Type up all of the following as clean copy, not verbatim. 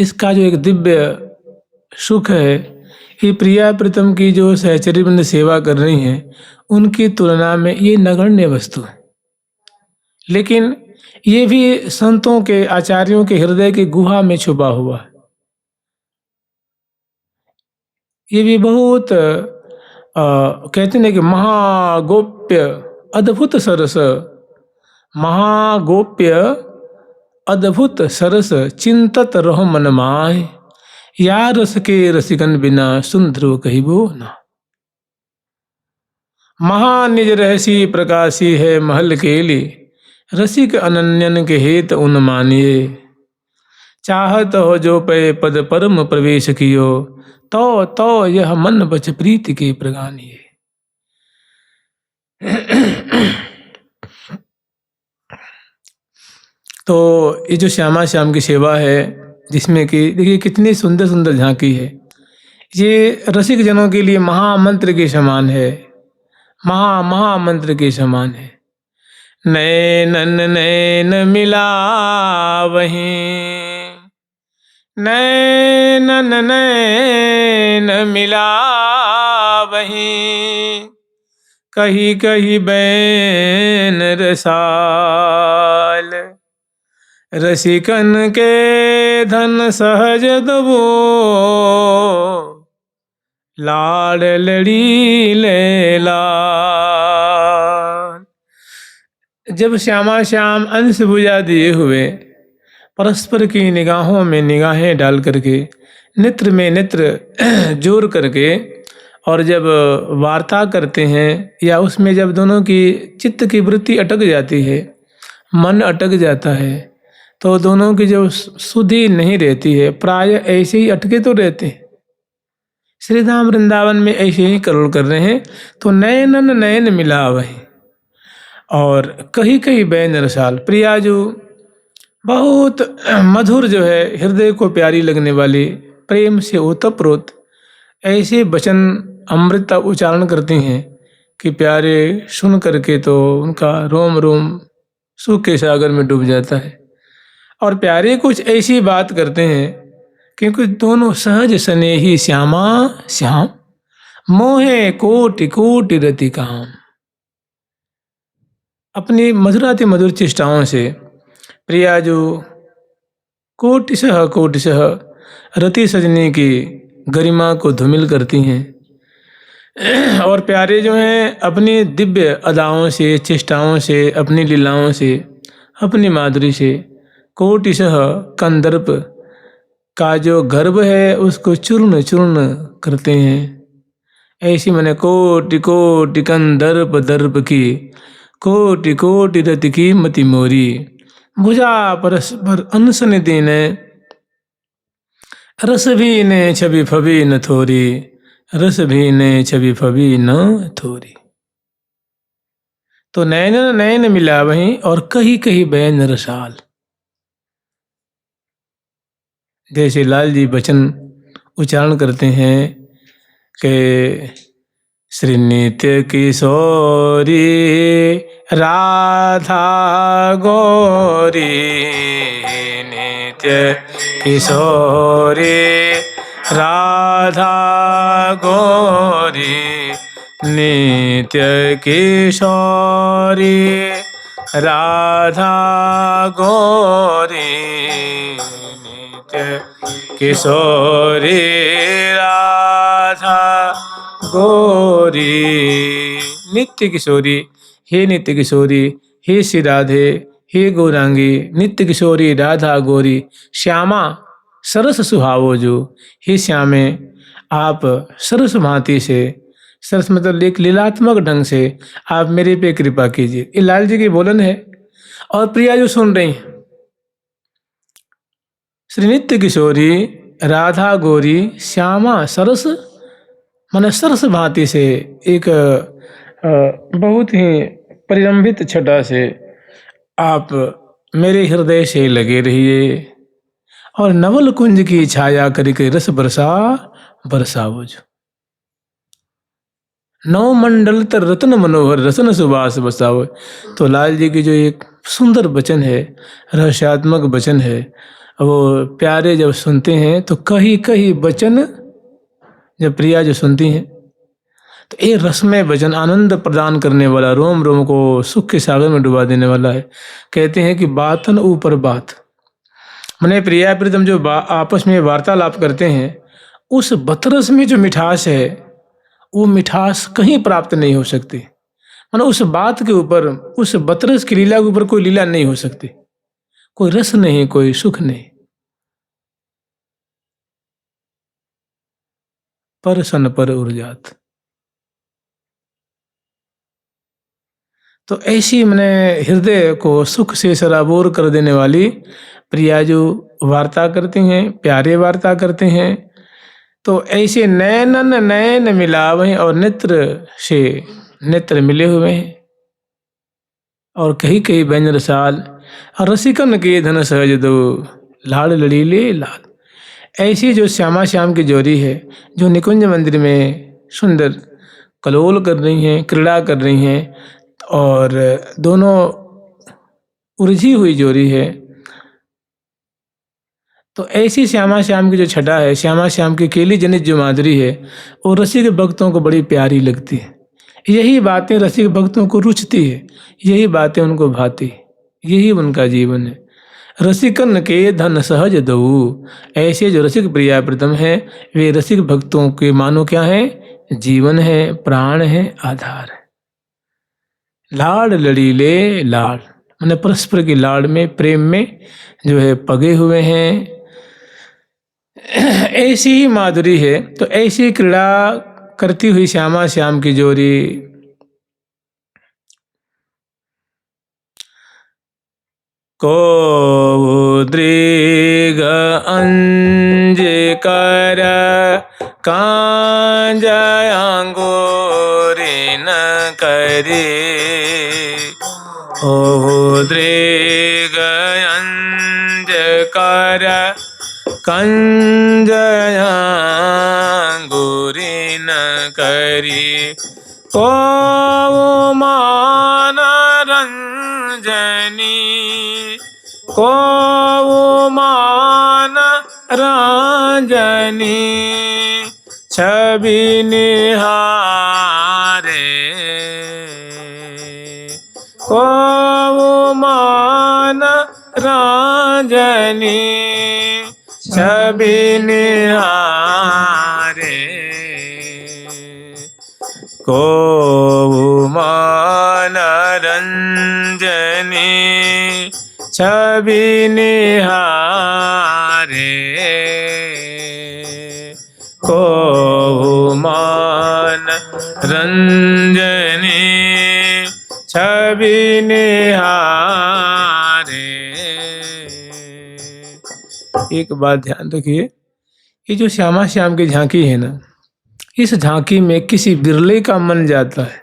इसका जो एक दिव्य सुख है, ये प्रिया प्रीतम की जो सहचर्यवृंद सेवा कर रही हैं उनकी तुलना में ये नगण्य वस्तु है। लेकिन ये भी संतों के, आचार्यों के हृदय की गुहा में छुपा हुआ है। ये भी बहुत कहते हैं कि महागोप्य अद्भुत सरस, महागोप्य अद्भुत सरस चिंतत रहो मन माय, या रस के रसिकन बिना सुन ध्रुव कहिबो ना। महानिज रहसी प्रकाशी है महल केली, रसिक अनन्यन के हेत उन मानिए। चाहत हो जो पे पद परम प्रवेश कियो, तो यह मन बच प्रीति के प्रगानिए। तो ये जो श्यामा श्याम की सेवा है, जिसमें कि देखिए कितनी सुंदर सुंदर झांकी है, ये रसिक जनों के लिए महामंत्र के समान है, महामंत्र के समान है। नैनन नैन मिला वहीं, नैनन नैन मिला वहीं, कही कही बैन रसाल, रसिकन के धन सहज दबो, लाड़ लड़ी लैला। जब श्यामा श्याम अंश भुजा दिए हुए परस्पर की निगाहों में निगाहें डाल करके, नेत्र में नेत्र जोड़ करके, और जब वार्ता करते हैं या उसमें जब दोनों की चित्त की वृत्ति अटक जाती है, मन अटक जाता है, तो दोनों की जो सुधि नहीं रहती है, प्राय ऐसे ही अटके तो रहते हैं। श्री धाम वृंदावन में ऐसे ही करोड़ कर रहे हैं। तो नैनन नैन मिला वही, और कहीं कहीं बैन रसाल, प्रिया जो बहुत मधुर जो है, हृदय को प्यारी लगने वाली, प्रेम से ओतप्रोत ऐसे वचन अमृत उच्चारण करती हैं कि प्यारे सुन करके तो उनका रोम रोम सुख के सागर में डूब जाता है। और प्यारे कुछ ऐसी बात करते हैं क्योंकि दोनों सहज स्नेही श्यामा श्याम, मोहे कोटि कोटि रति काम। अपनी मधुराति मधुर चेष्टाओं से प्रिया जो कोटिशः रति सजनी की गरिमा को धूमिल करती हैं, और प्यारे जो हैं अपनी दिव्य अदाओं से, चेष्टाओं से, अपनी लीलाओं से, अपनी माधुरी से कोटिशः कंदर्प का जो गर्भ है उसको चूर्ण चूर्ण करते हैं। ऐसी मैंने कोटि कोटि कंदर्प दर्प की, कोटि कोटि रति की मति मोरी, भुजा परस्पर अनसन दीने, रस भी ने छवि फबी न थोरी, रस भी ने छवि फबी न थोरी। तो नैन नैन मिला वहीं, और कहीं कहीं बैन रसाल। जैसे लाल जी वचन उच्चारण करते हैं कि श्री नित्य किशोरी राधा गौरी, नित्य किशोरी राधा गौरी, नित्य किशोरी राधा गौरी, नित्य किशोरी राधा गौरी। नित्य किशोरी, हे नित्य किशोरी, हे श्री राधे, हे गौरांगी, नित्य किशोरी राधा गौरी, श्यामा सरस सुहावो जो, हे श्यामे आप सरस भांति से, सरस मतलब एक लीलात्मक ढंग से आप मेरे पे कृपा कीजिए। ये लाल जी की बोलन है, और प्रिया जो सुन रही हैं, श्री नित्य किशोरी राधा गौरी श्यामा सरस, मन सरस भांति से, एक बहुत ही परिरंभित छटा से आप मेरे हृदय से लगे रहिए, और नवल कुंज की छाया करके रस बरसाओ जो। नौ मंडल तर रत्न मनोहर रसन सुबास बसाओ। तो लाल जी की जो एक सुंदर वचन है, रहस्यात्मक वचन है, वो प्यारे जब सुनते हैं तो कहीं कहीं वचन जब प्रिया जो सुनती हैं तो ये रसमय वचन आनंद प्रदान करने वाला, रोम रोम को सुख के सागर में डुबा देने वाला है। कहते हैं कि बातन ऊपर बात, माने प्रिया प्रीतम जो आपस में वार्तालाप करते हैं, उस बतरस में जो मिठास है वो मिठास कहीं प्राप्त नहीं हो सकती। मानो उस बात के ऊपर, उस बतरस की लीला के ऊपर कोई लीला नहीं हो सकती, कोई रस नहीं, कोई सुख नहीं। पर सन पर उर्जात, तो ऐसी मैंने हृदय को सुख से सराबोर कर देने वाली प्रिया जो वार्ता करती हैं, प्यारे वार्ता करते हैं, तो ऐसे नैनन नैन मिलावे और नेत्र से नेत्र मिले हुए हैं। और कहीं कहीं व्यंजन साल और रसिकन के धन सहज दो, लाड़ लड़ीले लाल। ऐसी जो श्यामा श्याम की जोड़ी है, जो निकुंज मंदिर में सुंदर कलोल कर रही हैं, क्रीड़ा कर रही हैं, और दोनों उलझी हुई जोड़ी है, तो ऐसी श्यामा श्याम की जो छटा है, श्यामा श्याम की केली जनित जो माधुरी है, वो रसिक भक्तों को बड़ी प्यारी लगती है। यही बातें रसिक भक्तों को रुचती है, यही बातें उनको भाती, यही उनका जीवन है। रसिकन के धन सहज दऊ, ऐसे जो रसिक प्रिया प्रीतम है, वे रसिक भक्तों के मानो क्या है, जीवन है, प्राण है, आधार है। लाड़ लड़ीले लाड़, मैंने परस्पर की लाड़ में, प्रेम में जो है पगे हुए हैं। ऐसी ही माधुरी है, तो ऐसी क्रीड़ा करती हुई श्यामा श्याम की जोड़ी। को दृग अंज कर कांज अंगूरी न करे, ओ दृग अंज कर कंज अंगूरी न करी, को मान रंजनी, को मान रंजनी, छवि निहारे, को मान रंजनी, छवि निहारे, को मान रंजनी, छवि निहारे, को मान रंजनी, छवि निहारे। एक बात ध्यान रखिए, ये जो श्यामा श्याम की झांकी है ना, इस झांकी में किसी बिरले का मन जाता है।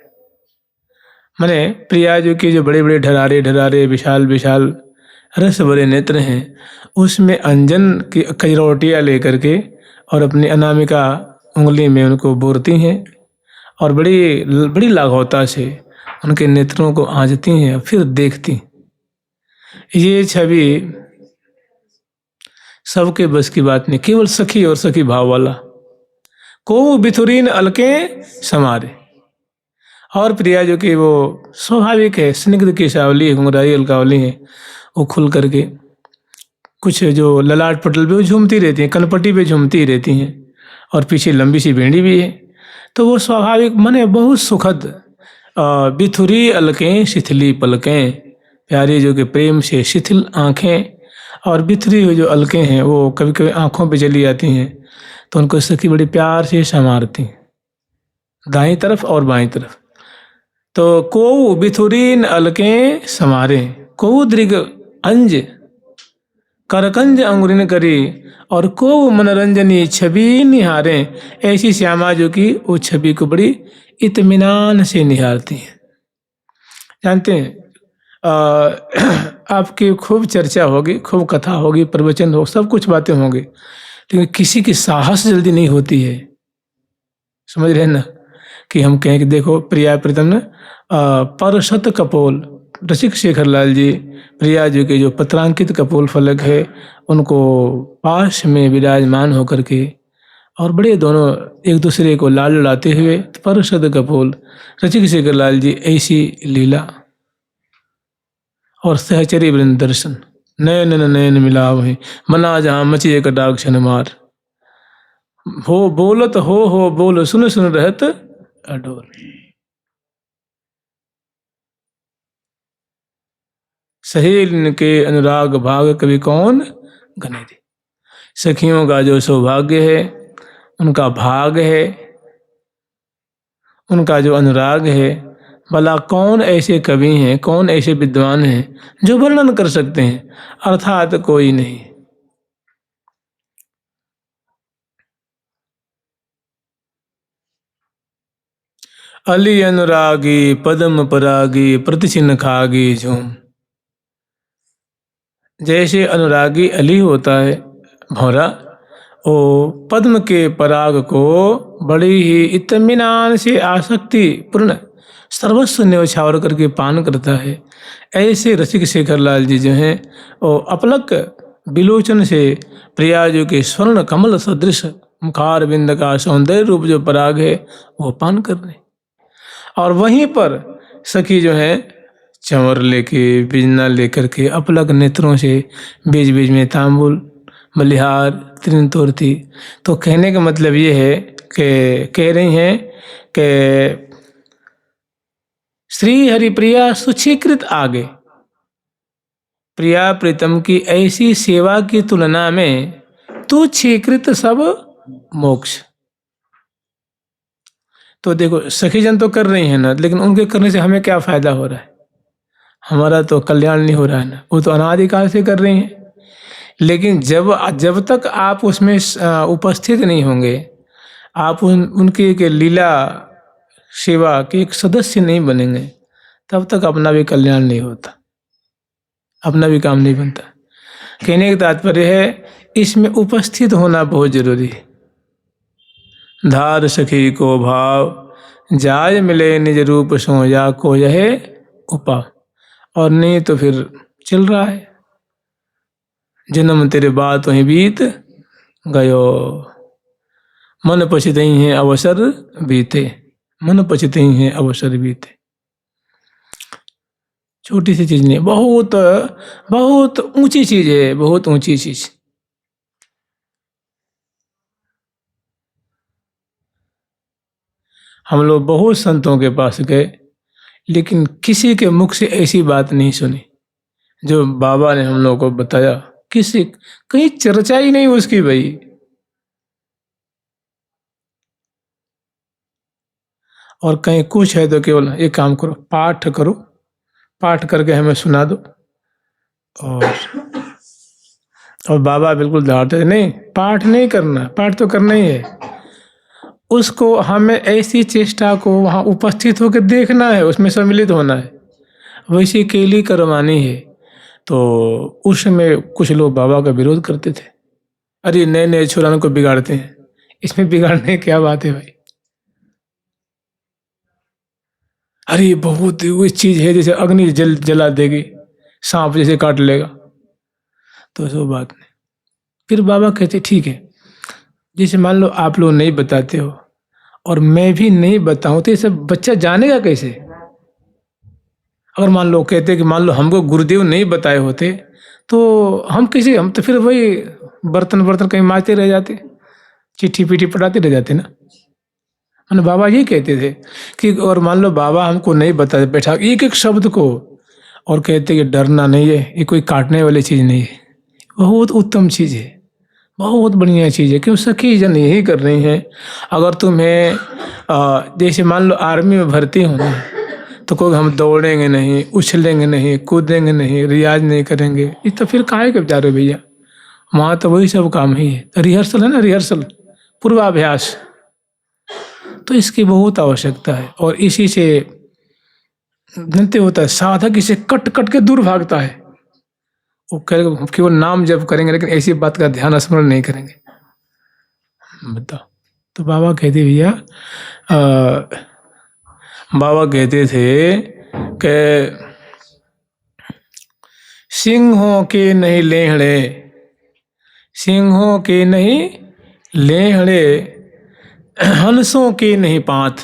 माने प्रिया जो की जो बड़े बड़े ढरारे ढरारे विशाल विशाल रस भरे नेत्र हैं, उसमें अंजन की कजरौटियाँ लेकर के और अपनी अनामिका उंगली में उनको बोरती हैं, और बड़ी बड़ी लाघवता से उनके नेत्रों को आंचती हैं, फिर देखती। ये छवि सबके बस की बात नहीं, केवल सखी और सखी भाव वाला। को बिथुरीन अलके समारे, और प्रिया जो कि वो स्वाभाविक है, स्निग्ध की सावली, घुंघराई अलकावली है, वो खुल करके कुछ जो ललाट पटल पे वो झूमती रहती हैं, कनपट्टी पे झूमती रहती हैं, और पीछे लंबी सी बेड़ी भी है, तो वो स्वाभाविक मने बहुत सुखद। बिथुरी अलकें शिथिली पलकें, प्यारी जो कि प्रेम से शिथिल आँखें और बिथरी हुई जो अलकें हैं वो कभी कभी आँखों पे चली जाती हैं, तो उनको सखी बड़ी प्यार से संवारती, दाईं तरफ और बाईं तरफ। तो को बिथुरीन अलकें समारे, को दृग अंज करकंज अंगुरिन करी, और को मनोरंजनी छवि निहारे। ऐसी श्यामा जो कि वो छवि को बड़ी इत्मीनान से निहारती हैं। जानते हैं आपकी खूब चर्चा होगी, खूब कथा होगी, प्रवचन हो, सब कुछ बातें होंगी, लेकिन किसी की साहस जल्दी नहीं होती है। समझ रहे हैं ना, कि हम कहें कि देखो प्रिया प्रीतम ने परसत कपोल, रसिक शेखर लाल जी प्रिया जी के जो पत्रांकित कपोल फलक है उनको पास में विराजमान होकर के और बड़े दोनों एक दूसरे को लाल लड़ाते हुए परसद कपोल रसिक शेखर लाल जी ऐसी लीला और सहचरी वृंद दर्शन नयन नयन मिलाव है मना जहाँ मचिए कटाक क्षण मार हो बोलत हो बोल सुन सुन रहत अडोल। सहेलिन के अनुराग भाग कवि कौन गने दे। सखियों का जो सौभाग्य है, उनका भाग है, उनका जो अनुराग है, भला कौन ऐसे कवि हैं, कौन ऐसे विद्वान हैं जो वर्णन कर सकते हैं, अर्थात कोई नहीं। अली अनुरागी पद्म परागी प्रतिचिन खागी झूम। जैसे अनुरागी अली होता है भौरा, वो पद्म के पराग को बड़ी ही इत्मीनान से आसक्ति पूर्ण सर्वस्व न्यौछावर करके पान करता है। ऐसे रसिक शेखर लाल जी जो हैं वो अपलक विलोचन से प्रिया जी के स्वर्ण कमल सदृश मुखार बिंद का सौंदर्य रूप जो पराग है वो पान कर रहे। और वहीं पर सखी जो है चंवर लेके बिजना लेकर के अपलक नेत्रों से बीच बीच में तांबुल बलिहार तीन तोड़ती। तो कहने का मतलब ये है कि कह रही हैं कि श्री हरिप्रिया सुचीकृत आगे, प्रिया प्रीतम की ऐसी सेवा की तुलना में तू छीकृत सब मोक्ष। तो देखो सखी जन तो कर रही हैं ना, लेकिन उनके करने से हमें क्या फायदा हो रहा है, हमारा तो कल्याण नहीं हो रहा है ना। वो तो अनादिकाल से कर रही हैं, लेकिन जब तक आप उसमें उपस्थित नहीं होंगे, आप उनके के लीला सेवा के एक सदस्य नहीं बनेंगे, तब तक अपना भी कल्याण नहीं होता, अपना भी काम नहीं बनता। कहने का तात्पर्य है इसमें उपस्थित होना बहुत जरूरी है। धार सखी को भाव जाय मिले निज रूप सो या को यह उपा। और नहीं तो फिर चल रहा है जन्म तेरे बात वहीं बीत गयो, मन पछित ही हैं अवसर बीते, मन पछित ही हैं अवसर बीते। छोटी सी चीज नहीं, बहुत बहुत ऊंची चीज है, बहुत ऊंची चीज। हम लोग बहुत संतों के पास गए, लेकिन किसी के मुख से ऐसी बात नहीं सुनी जो बाबा ने हम लोग को बताया। किसी कहीं चर्चा ही नहीं उसकी भाई। और कहीं कुछ है तो केवल एक काम करो, पाठ करो, पाठ करके हमें सुना दो। और बाबा बिल्कुल डांटते नहीं, पाठ नहीं करना, पाठ तो करना ही है। उसको हमें ऐसी चेष्टा को वहाँ उपस्थित होकर देखना है, उसमें सम्मिलित होना है, वैसी केली करवानी है। तो उस समय कुछ लोग बाबा का विरोध करते थे, अरे नए नए छुरानों को बिगाड़ते हैं, इसमें बिगाड़ने की क्या बात है भाई, अरे बहुत वो चीज है जैसे अग्नि जला देगी, सांप जैसे काट लेगा, तो ऐसा बात नहीं। फिर बाबा कहते ठीक है, जैसे मान लो आप लोग नहीं बताते हो और मैं भी नहीं बताऊं तो ये सब बच्चा जानेगा कैसे। अगर मान लो कहते कि मान लो हमको गुरुदेव नहीं बताए होते तो हम हम तो फिर वही बर्तन बर्तन कहीं मारते रह जाते, चिट्ठी पीठी पढ़ाते रह जाते ना। मैंने बाबा ये कहते थे कि और मान लो बाबा हमको नहीं बताते, बैठा एक एक शब्द को, और कहते कि डरना नहीं है, ये कोई काटने वाली चीज़ नहीं है, बहुत उत्तम चीज़ है, बहुत बढ़िया चीज़ है। क्यों सखी जन यही कर रही हैं। अगर तुम्हें जैसे मान लो आर्मी में भर्ती होना है तो कोई हम दौड़ेंगे नहीं, उछलेंगे नहीं, कूदेंगे नहीं, रियाज नहीं करेंगे, ये तो फिर काहे के जा रहे भैया, वहाँ तो वही सब काम ही है। तो रिहर्सल है ना, रिहर्सल पूर्वाभ्यास, तो इसकी बहुत आवश्यकता है। और इसी से नृत्य होता है, साधक इसे कट कट के दूर भागता है। वो केवल नाम जप करेंगे लेकिन ऐसी बात का ध्यान स्मरण नहीं करेंगे। बताओ। तो बाबा कहते भैया, बाबा कहते थे कि सिंहों के नहीं लेहड़े, सिंहों के नहीं लेहड़े, हंसों की नहीं पांत,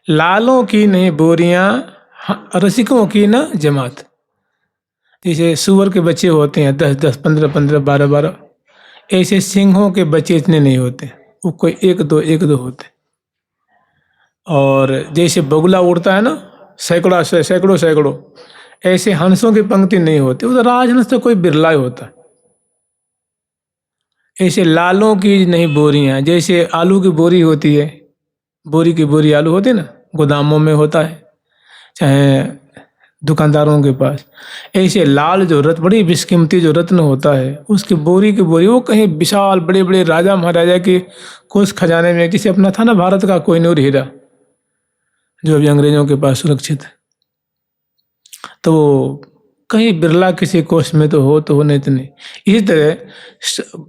लालों की नहीं बोरियां, रसिकों की न जमात। जैसे सुअर के बच्चे होते हैं 10-10, 15-15, 12-12, ऐसे सिंहों के बच्चे इतने नहीं होते, वो कोई एक दो होते। और जैसे बगुला उड़ता है ना सैकड़ों सैकड़ों, ऐसे हंसों की पंक्ति नहीं होती, उधर राजहंस तो कोई बिरला ही होता। ऐसे लालों की नहीं बोरियां, जैसे आलू की बोरी होती है, बोरी की बोरी आलू होते ना, गोदामों में होता है चाहे दुकानदारों के पास, ऐसे लाल जो रत्न, बड़ी बेशकीमती जो रत्न होता है, उसकी बोरी की बोरी, वो कहीं विशाल बड़े बड़े राजा महाराजा के कोष खजाने में, जैसे अपना था ना भारत का कोहिनूर हीरा जो अभी अंग्रेजों के पास सुरक्षित है, तो कहीं बिरला किसी कोष में तो हो नहीं तो नहीं। इसी तरह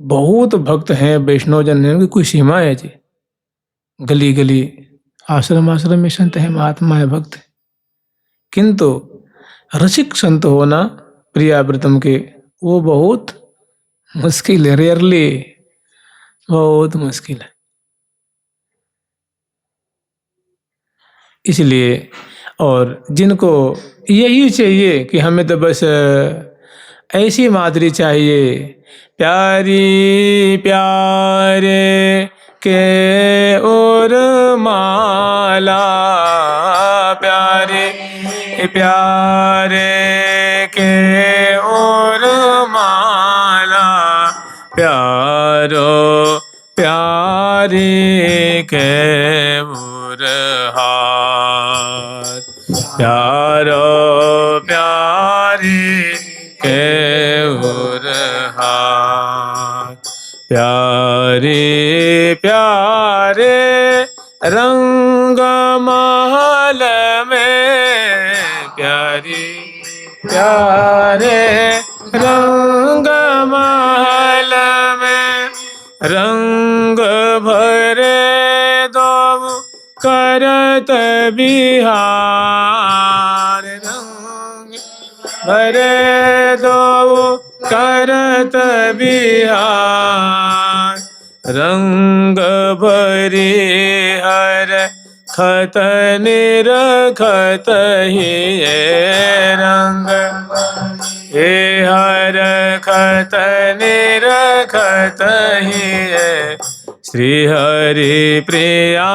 बहुत भक्त हैं वैष्णव जन हैं, उनकी कोई सीमा है जी। गली गली आश्रम आश्रम में संत है, महात्मा है, भक्त है, किंतु रसिक संत होना प्रियाव्रतम के, वो बहुत मुश्किल है, रेयरली, बहुत मुश्किल है। इसलिए और जिनको यही चाहिए कि हमें तो बस ऐसी माधुरी चाहिए, प्यारी प्यारे के और माला, प्यारे प्यारे के और माला, प्यारो प्यारे के और हाथ, प्यारो प्यारे के और हाथ, प्यारे प्यारे रंग महल में, प्यारे प्यारे रंग महल में, रंग भरे दो करत बिहार, रंग भरे दो करत बिहार, रंग भरी हर खत निरखत ही रंग, हे हर खत निरखत ही श्री हरि प्रिया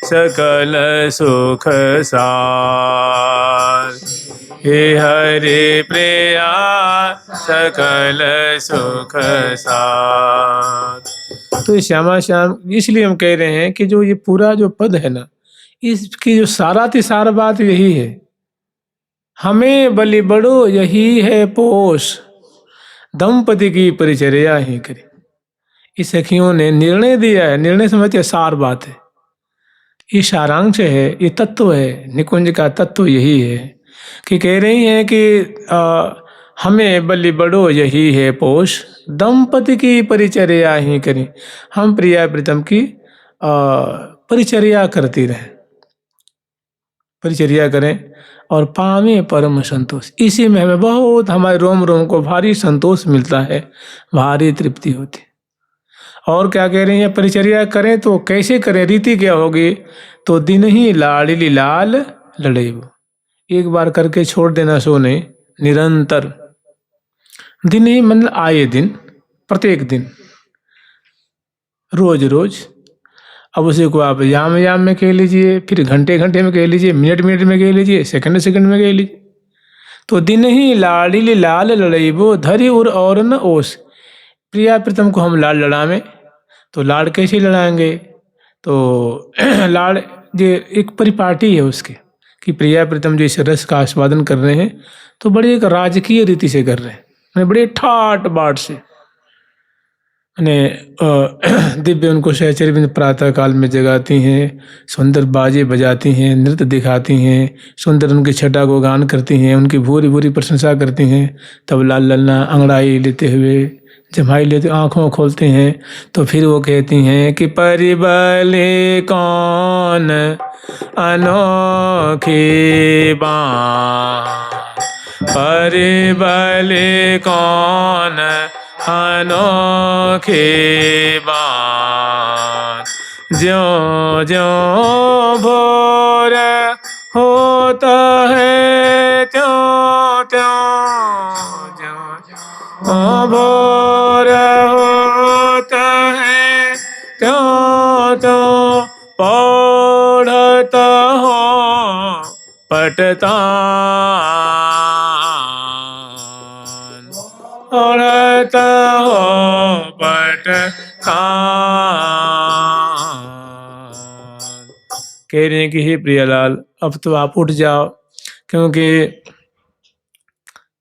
सकल सुख सार, हे हरि प्रिया सकल सुख सार। तो श्यामा श्याम इसलिए हम कह रहे हैं कि जो ये पूरा जो पद है ना, इसकी जो सार बात यही है, हमें बलि बड़ो यही है पोष, दंपति की परिचर्या ही करें। इस सखियों ने निर्णय दिया है, निर्णय समझते सार बात है, ये सारांश है, ये तत्व है, निकुंज का तत्व यही है कि कह रही हैं कि हमें बलि बड़ो यही है पोष, दंपति की परिचर्या ही करें। हम प्रिया प्रीतम की परिचर्या करती रहें, परिचर्या करें और पावे परम संतोष। इसी में हमें बहुत, हमारे रोम रोम को भारी संतोष मिलता है, भारी तृप्ति होती है। और क्या कह रही हैं, परिचर्या करें तो कैसे करें, रीति क्या होगी, तो दिन ही लाडली लाल लड़ेबो, एक बार करके छोड़ देना सो नहीं, निरंतर दिन ही मतलब आए दिन, प्रत्येक दिन, रोज रोज। अब उसी को आप याम याम में कह लीजिए, फिर घंटे घंटे में कह लीजिए, मिनट मिनट में कह लीजिए, सेकंड सेकंड में कह लीजिए। तो दिन ही लाडली लाल लड़ेबो, धरि उर और न ओस। प्रिया प्रीतम को हम लाड लड़ावें, तो लाड कैसे लड़ाएंगे, तो लाड ये एक परिपाटी है उसके, कि प्रिया प्रीतम जो इस रस का आस्वादन कर रहे हैं तो बड़ी एक राजकीय रीति से कर रहे हैं, बड़े ठाट बाट से, दिव्य उनको सहचर्य प्रातः काल में जगाती हैं, सुंदर बाजे बजाती हैं, नृत्य दिखाती हैं, सुंदर उनकी छटा को गान करती हैं, उनकी भूरी भूरी प्रशंसा करती हैं। तब लाल ललना अंगड़ाई लेते हुए, जमाई लेते, आँखों खोलते हैं, तो फिर वो कहती हैं कि परिबले कौन अनोखी बात, परिबली कौन अनोखी बात, ज्यों ज्यों भोर होता है त्यों त्यों, ज्यों ज्यों भोर होता है त्यों त्यों, पढ़ता हो पटता, पढ़ता हो पटता। कह रहे हैं कि हे प्रियलाल, अब तो आप उठ जाओ, क्योंकि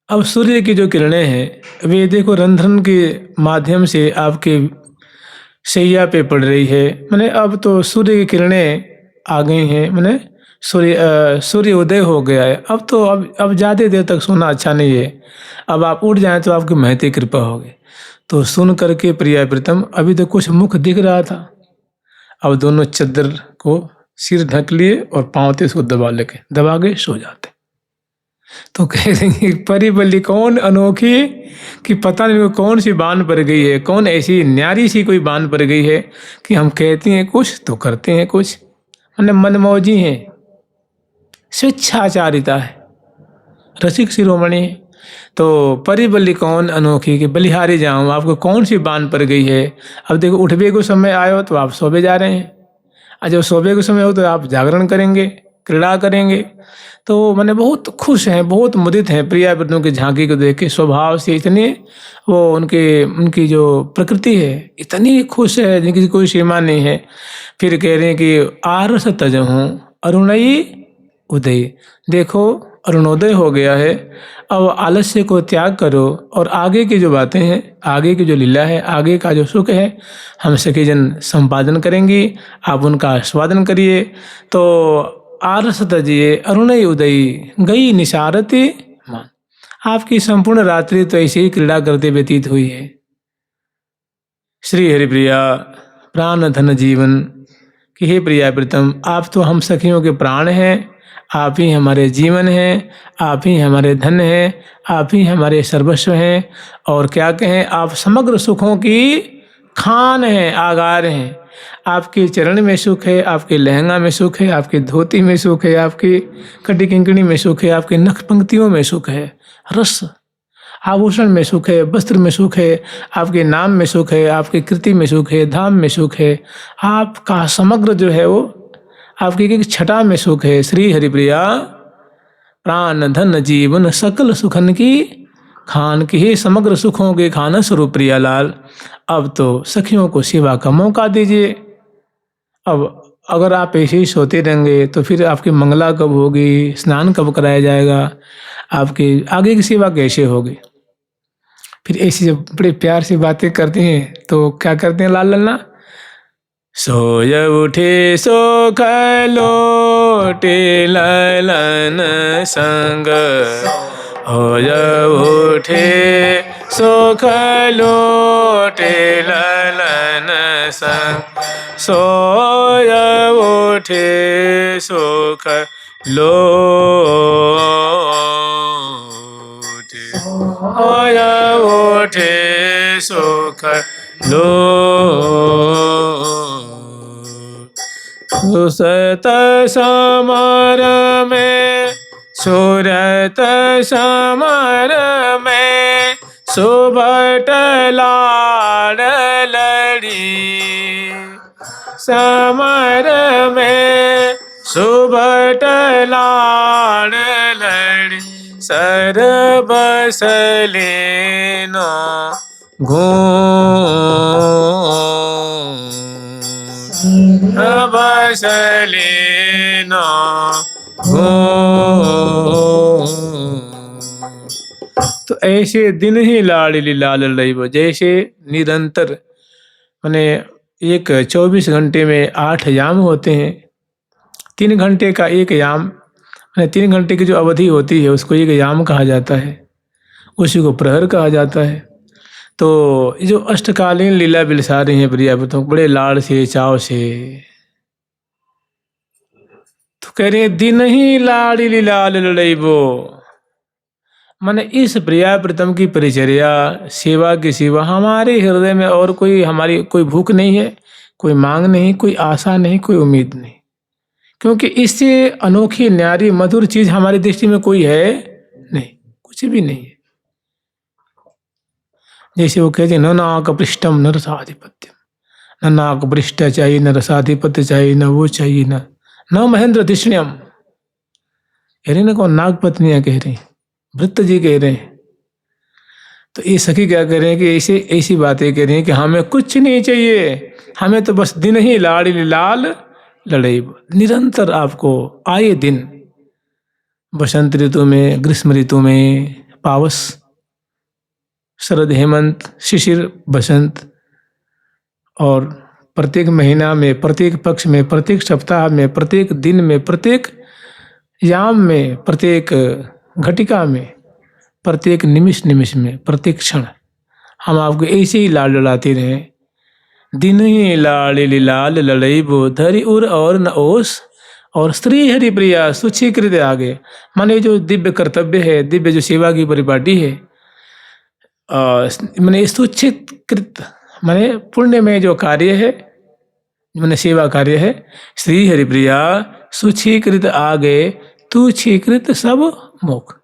अब सूर्य की जो किरणें हैं वे देखो रंध्रन के माध्यम से आपके शैया पे पड़ रही है। मैंने अब तो सूर्य की किरणें आ गई हैं, मैंने सूर्य उदय हो गया है। अब तो अब ज़्यादा देर तक सोना अच्छा नहीं है। अब आप उठ जाएं तो आपकी महती कृपा होगी। तो सुन करके प्रिया प्रीतम अभी तो कुछ मुख दिख रहा था, अब दोनों चद्दर को सिर ढक लिए और पाँव से उसको दबा के सो जाते। तो कह रही है परिबली कौन अनोखी, कि पता नहीं कौन सी बान पड़ गई है, कौन ऐसी न्यारी सी कोई बान पड़ गई है कि हम कहते हैं कुछ तो करते हैं कुछ, मैंने मनमौजी हैं, स्वेच्छाचारिता है, रसिक शिरोमणि है। तो परिबली कौन अनोखी, कि बलिहारी जाऊं, आपको कौन सी बान पड़ गई है। अब देखो उठबे को समय आयो तो आप सोबे जा रहे हैं, और जब सोबे को समय हो तो आप जागरण करेंगे, क्रीड़ा करेंगे। तो मैंने बहुत खुश हैं, बहुत मुदित हैं प्रिया प्रीतम की झांकी को देख के। स्वभाव से इतने वो उनकी जो प्रकृति है इतनी खुश है जिनकी कोई सीमा नहीं है। फिर कह रहे हैं कि आरस तजहूँ अरुणई उदय, देखो अरुणोदय हो गया है, अब आलस्य को त्याग करो और आगे की जो बातें हैं, आगे की जो लीला है, आगे का जो सुख है हम सखी जन संपादन करेंगी, आप उनका आस्वादन करिए। तो आरस तजिए अरुणय उदयी गई निशारती मान, आपकी संपूर्ण रात्रि तो ऐसे ही क्रीड़ा करते व्यतीत हुई है। श्री हरिप्रिया प्राण धन जीवन कि हे प्रिया प्रीतम, आप तो हम सखियों के प्राण हैं, आप ही हमारे जीवन हैं, आप ही हमारे धन हैं, आप ही हमारे सर्वस्व हैं। और क्या कहें, आप समग्र सुखों की खान हैं, आगार हैं। आपके चरण में सुख है, आपके लहंगा में सुख है, आपकी धोती में सुख है, आपकी कटी किंकणी में सुख है, आपके नख पंक्तियों में सुख है, रस आभूषण में सुख है, वस्त्र में सुख है, आपके नाम में सुख है, आपकी कृति में सुख है, धाम में सुख है, आपका समग्र जो है वो आपकी एक छटा में सुख है। श्री हरिप्रिया प्राण धन जीवन सकल सुखन की खान की, ही समग्र सुखों के खाना स्वरूप प्रियालाल, अब तो सखियों को सेवा का मौका दीजिए। अब अगर आप ऐसे ही सोते रहेंगे तो फिर आपकी मंगला कब होगी, स्नान कब कराया जाएगा, आपकी आगे की सेवा कैसे होगी। फिर ऐसी जब बड़े प्यार से बातें करते हैं तो क्या करते हैं लाल लल्ला, सोय उठे सो खलोटे ललन संग, होय उठे सो खलोटे ललन संग, सोय उठे सुख लोटे, होय उठे सुख सुसत समर में सुरत समर में सुभट लाड़ लड़ी, समर में सुभट लाड़ लड़ी, सर बसले न बसले न तो ऐसे दिन ही लाडली लाल लई, जैसे निरंतर माने एक 24 घंटे में 8 याम होते हैं, 3 घंटे का एक याम, माने 3 घंटे की जो अवधि होती है उसको एक याम कहा जाता है, उसी को प्रहर कहा जाता है। तो ये जो अष्टकालीन लीला बिलसा रही हैं प्रिया प्रीतम बड़े लाड़ से चाव से, तो कह रही है दिन ही लाड़ी लाल लड़ैबो, माने इस प्रिया प्रीतम की परिचर्या सेवा के सिवा हमारे हृदय में और कोई हमारी कोई भूख नहीं है, कोई मांग नहीं, कोई आशा नहीं, कोई उम्मीद नहीं। क्योंकि इससे अनोखी न्यारी मधुर चीज हमारी दृष्टि में कोई है नहीं, कुछ भी नहीं है। जैसे वो कहते हैं न नाक पृष्ठम न रसाधिपत्यम, न नाक पृष्ठ चाहिए, न रसाधिपत्य चाहिए, न वो चाहिए, न महेंद्र धिष्ण्यम। कह रही ना कौन, नाग पत्नियां कह रही, भृत्य जी कह रहे हैं। तो ये सखी क्या कह रहे हैं कि ऐसे ऐसी बातें कह रही हैं कि हमें कुछ नहीं चाहिए, हमें तो बस दिन ही लाड़ी लाल लड़ाई, निरंतर आपको आए दिन, बसंत ऋतु में, ग्रीष्म ऋतु में, पावस, शरद, हेमंत, शिशिर, बसंत, और प्रत्येक महीना में, प्रत्येक पक्ष में, प्रत्येक सप्ताह में, प्रत्येक दिन में, प्रत्येक याम में, प्रत्येक घटिका में, प्रत्येक निमिष निमिष में, प्रत्येक क्षण हम आपको ऐसे ही लाल लड़ाते रहे। दिन ही लाल लाल लड़ई बो धरि उर और न ओस, और स्त्री हरि प्रिया सुचीकृत आगे। माने जो दिव्य कर्तव्य है, दिव्य जो सेवा की परिपाटी है, माने सुचिकृत माने पुण्य में जो कार्य है, माने सेवा कार्य है, श्री हरिप्रिया सुचीकृत आगे तू छीकृत सब मुख।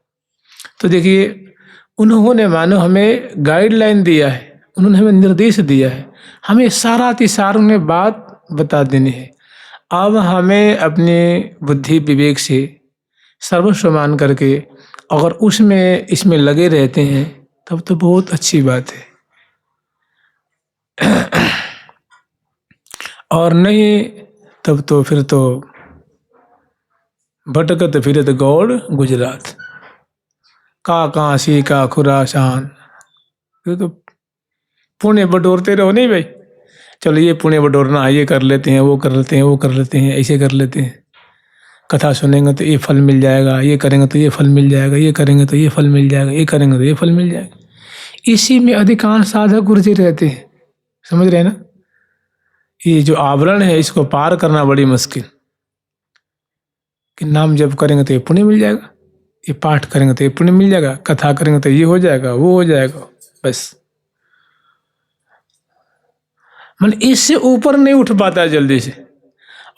तो देखिए उन्होंने मानो हमें गाइडलाइन दिया है, उन्होंने हमें निर्देश दिया है, हमें सारा तिसार उन्हें बात बता देनी है। अब हमें अपने बुद्धि विवेक से सर्वस्व मान करके अगर उसमें इसमें लगे रहते हैं तब तो बहुत अच्छी बात है। और नहीं तब तो फिर तो भटकत फिरत गौड़ गुजरात, का काशी का खुरासान, फिर तो पुण्य बटोरते रहो। नहीं भाई, चलो ये पुण्य बटोरना है, ये कर लेते हैं, वो कर लेते हैं, वो कर लेते हैं, ऐसे कर लेते हैं, कथा सुनेंगे तो ये फल मिल जाएगा, ये करेंगे तो ये फल मिल जाएगा, ये करेंगे तो ये फल मिल जाएगा, ये करेंगे तो ये फल मिल जाएगा। इसी में अधिकांश साधक उलझे रहते हैं, समझ रहे हैं ना। ये जो आवरण है इसको पार करना बड़ी मुश्किल, कि नाम जप करेंगे तो ये पुण्य मिल जाएगा, ये पाठ करेंगे तो ये पुण्य मिल जाएगा, कथा करेंगे तो ये हो जाएगा, वो हो जाएगा, बस मन इससे ऊपर नहीं उठ पाता जल्दी से।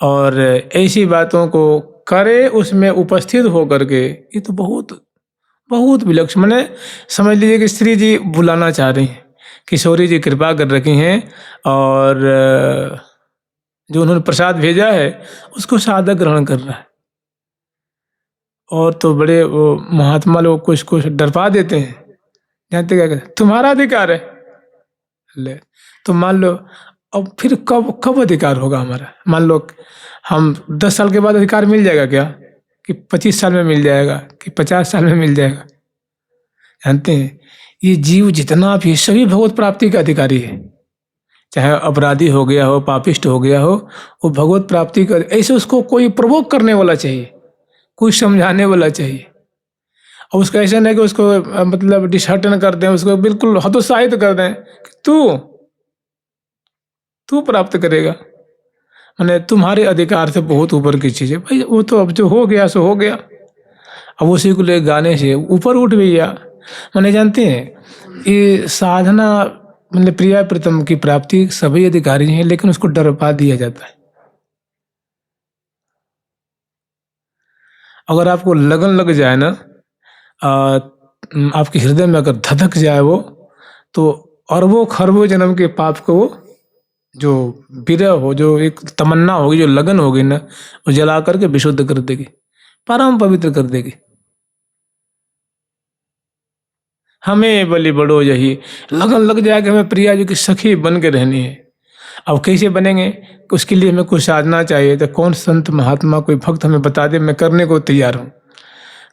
और ऐसी बातों को करे उसमें उपस्थित होकर के, ये तो बहुत बहुत विलक्षण। मैंने समझ लीजिए कि श्री जी बुलाना चाह रही हैं, किशोरी जी कृपा कर रखी हैं, और जो उन्होंने प्रसाद भेजा है उसको साधक ग्रहण कर रहा है। और तो बड़े वो महात्मा लोग कुछ कुछ डरपा देते हैं, जानते क्या कहते, तुम्हारा अधिकार है ले। तो मान लो अब फिर कब कब अधिकार होगा हमारा। मान लो हम 10 साल के बाद अधिकार मिल जाएगा क्या, कि 25 साल में मिल जाएगा, कि 50 साल में मिल जाएगा। जानते हैं ये जीव जितना भी सभी भगवत प्राप्ति का अधिकारी है, चाहे अपराधी हो गया हो, पापिष्ट हो गया हो, वो भगवत प्राप्ति का। ऐसे उसको कोई प्रवोक करने वाला चाहिए, कोई समझाने वाला चाहिए। और उसका ऐसा नहीं कि उसको मतलब डिसहर्टन कर दें, उसको बिल्कुल हतोत्साहित कर दें कि तू प्राप्त करेगा, मैंने तुम्हारे अधिकार से बहुत ऊपर की चीज़ है भाई। वो तो अब जो हो गया सो हो गया, अब उसी को ले गाने से ऊपर उठ गया। मैंने जानते हैं ये साधना मतलब प्रिया प्रीतम की प्राप्ति सभी अधिकारी हैं, लेकिन उसको डरपा दिया जाता है। अगर आपको लगन लग जाए ना, आपके हृदय में अगर धधक जाए वो, तो अरबों खरबों जन्म के पाप को वो जो विरह हो, जो एक तमन्ना होगी, जो लगन होगी ना, वो जला करके विशुद्ध कर देगी, परम पवित्र कर देगी। हमें बलि बड़ो यही लगन लग जाएगा, हमें प्रिया जी की सखी बन के रहनी है। अब कैसे बनेंगे, उसके लिए हमें कुछ साधना चाहिए। तो कौन संत महात्मा कोई भक्त हमें बता दे, मैं करने को तैयार हूँ।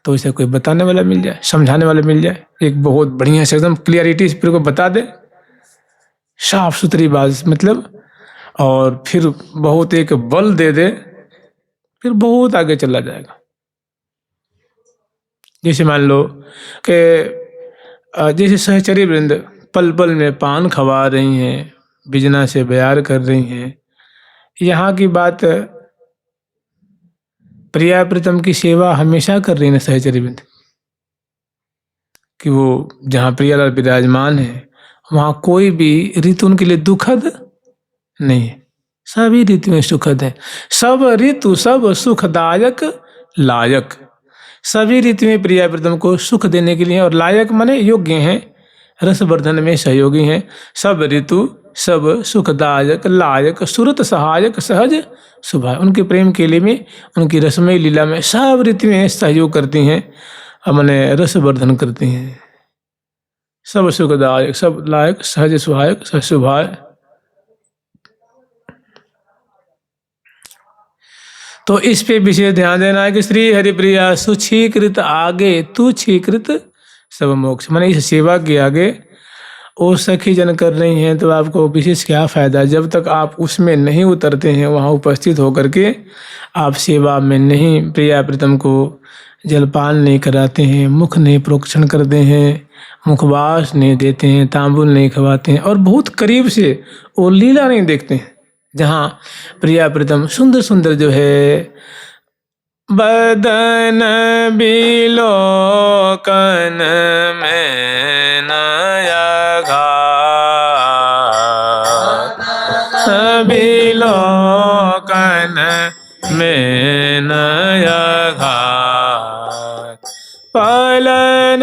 तो इसे कोई बताने वाला मिल जाए, समझाने वाला मिल जाए, एक बहुत बढ़िया से एकदम क्लियरिटी से को बता दे, साफ सुथरी बात मतलब, और फिर बहुत एक बल दे दे, फिर बहुत आगे चला जाएगा। जैसे मान लो कि जैसे सहचरी वृंद पल पल में पान खवा रही हैं, बिजना से बयार कर रही हैं। यहाँ की बात प्रिया प्रीतम की सेवा हमेशा कर रही है सहचरी वृंद, कि वो जहाँ प्रियालाल विराजमान है वहाँ कोई भी ऋतु उनके लिए दुखद नहीं है, सभी ऋतुएं सुखद हैं। सब ऋतु सब सुखदायक लायक, सभी ऋतुएं प्रिया प्रीतम को सुख देने के लिए और लायक माने योग्य हैं, रसवर्धन में सहयोगी हैं। सब ऋतु सब सुखदायक लायक सुरत सहायक सहज सुभा, उनके प्रेम के लिए में उनकी रसमय लीला में सब ऋतुएं सहयोग करती हैं, मैंने रसवर्धन करती हैं। सब सुखदायक सब लायक सहज सुहायक सहज सुभाय। तो इस पे विशेष ध्यान देना है कि श्री हरिप्रिया सुछीकृत आगे तू छीकृत सब मोक्ष, माने इस सेवा के आगे वो सखी जन कर रही हैं तो आपको विशेष क्या फायदा, जब तक आप उसमें नहीं उतरते हैं वहाँ उपस्थित होकर के आप सेवा में नहीं प्रिया प्रीतम को जलपान नहीं कराते हैं, मुख नहीं प्रोक्षण करते हैं, मुखवास नहीं देते हैं, तांबुल नहीं खवाते हैं और बहुत करीब से वो लीला नहीं देखते हैं जहाँ प्रिया प्रीतम सुंदर सुंदर जो है बदन बिलोकन में नया घाट, बिलोकन में नया घाट, पल न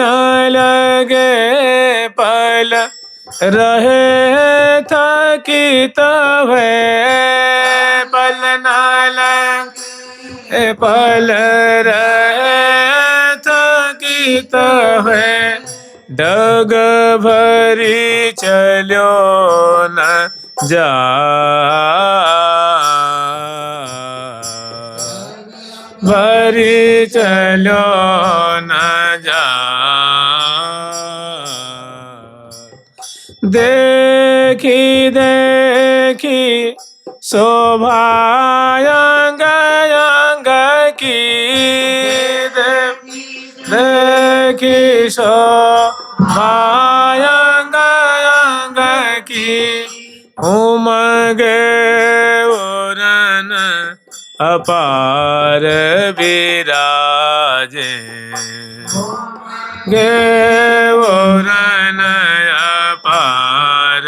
लगे पल रहे थकित है, पल न लगे पल रहे थकित है, डग भरी चलो न जा, भरी चलो न जा, देखी देखी शोभा अंग अंग की, देखी शोभा अंग अंग की, उमगे उरन अपार विराजे, गे उरन अपार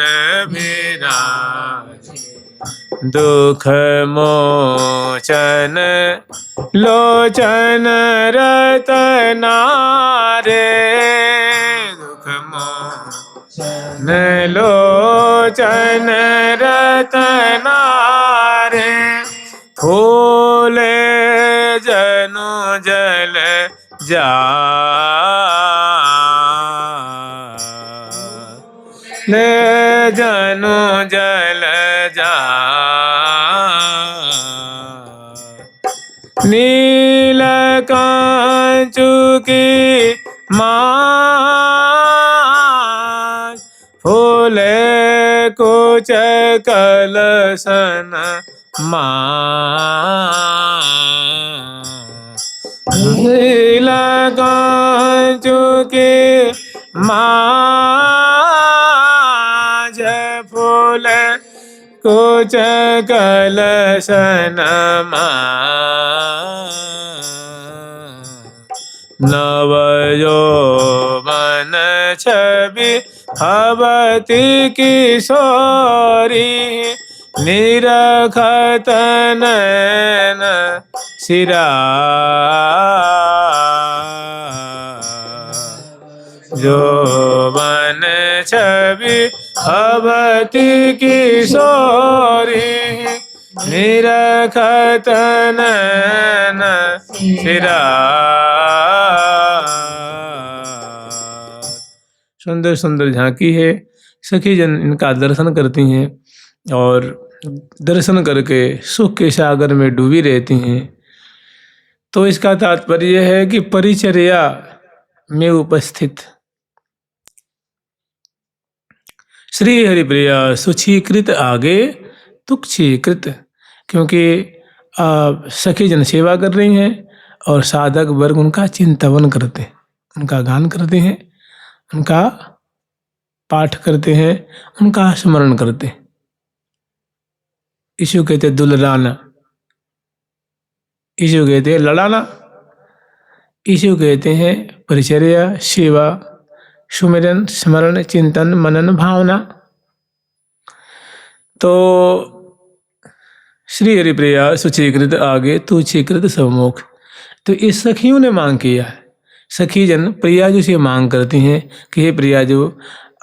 विराजे, दुख मोचन लोचन रतनारे, दुख मोचन लोचन रतनारे, फूले जनु जल जा, ले जनु जल जा, नील कांचु की माँ, फूले कुच कलसन माँ, नील कांचु की माँ, जय फूल कुच कलसन नव यौवन छवि भवती किशोरी, निरखत नयन सिरा, यौवन छवि भवती किशोरी, निरखत नयन सिरा। सुंदर सुंदर झांकी है, सखी जन इनका दर्शन करती हैं और दर्शन करके सुख के सागर में डूबी रहती हैं। तो इसका तात्पर्य है कि परिचर्या में उपस्थित श्री हरिप्रिया सुछीकृत आगे तुक्षीकृत, क्योंकि सखी जन सेवा कर रही हैं और साधक वर्ग उनका चिंतन करते हैं, उनका गान करते हैं, उनका पाठ करते हैं, उनका स्मरण करते हैं। इसे कहते हैं दुलराना, इसे कहते हैं लड़ाना, इसे कहते हैं परिचर्या सेवा, सुमिरन स्मरण चिंतन मनन भावना। तो श्री हरिप्रिया सुचीकृत आगे तू चीकृत सबमुख। तो इस सखियों ने मांग किया है। सखी जन प्रियाजू से मांग करती हैं कि हे प्रियाजू,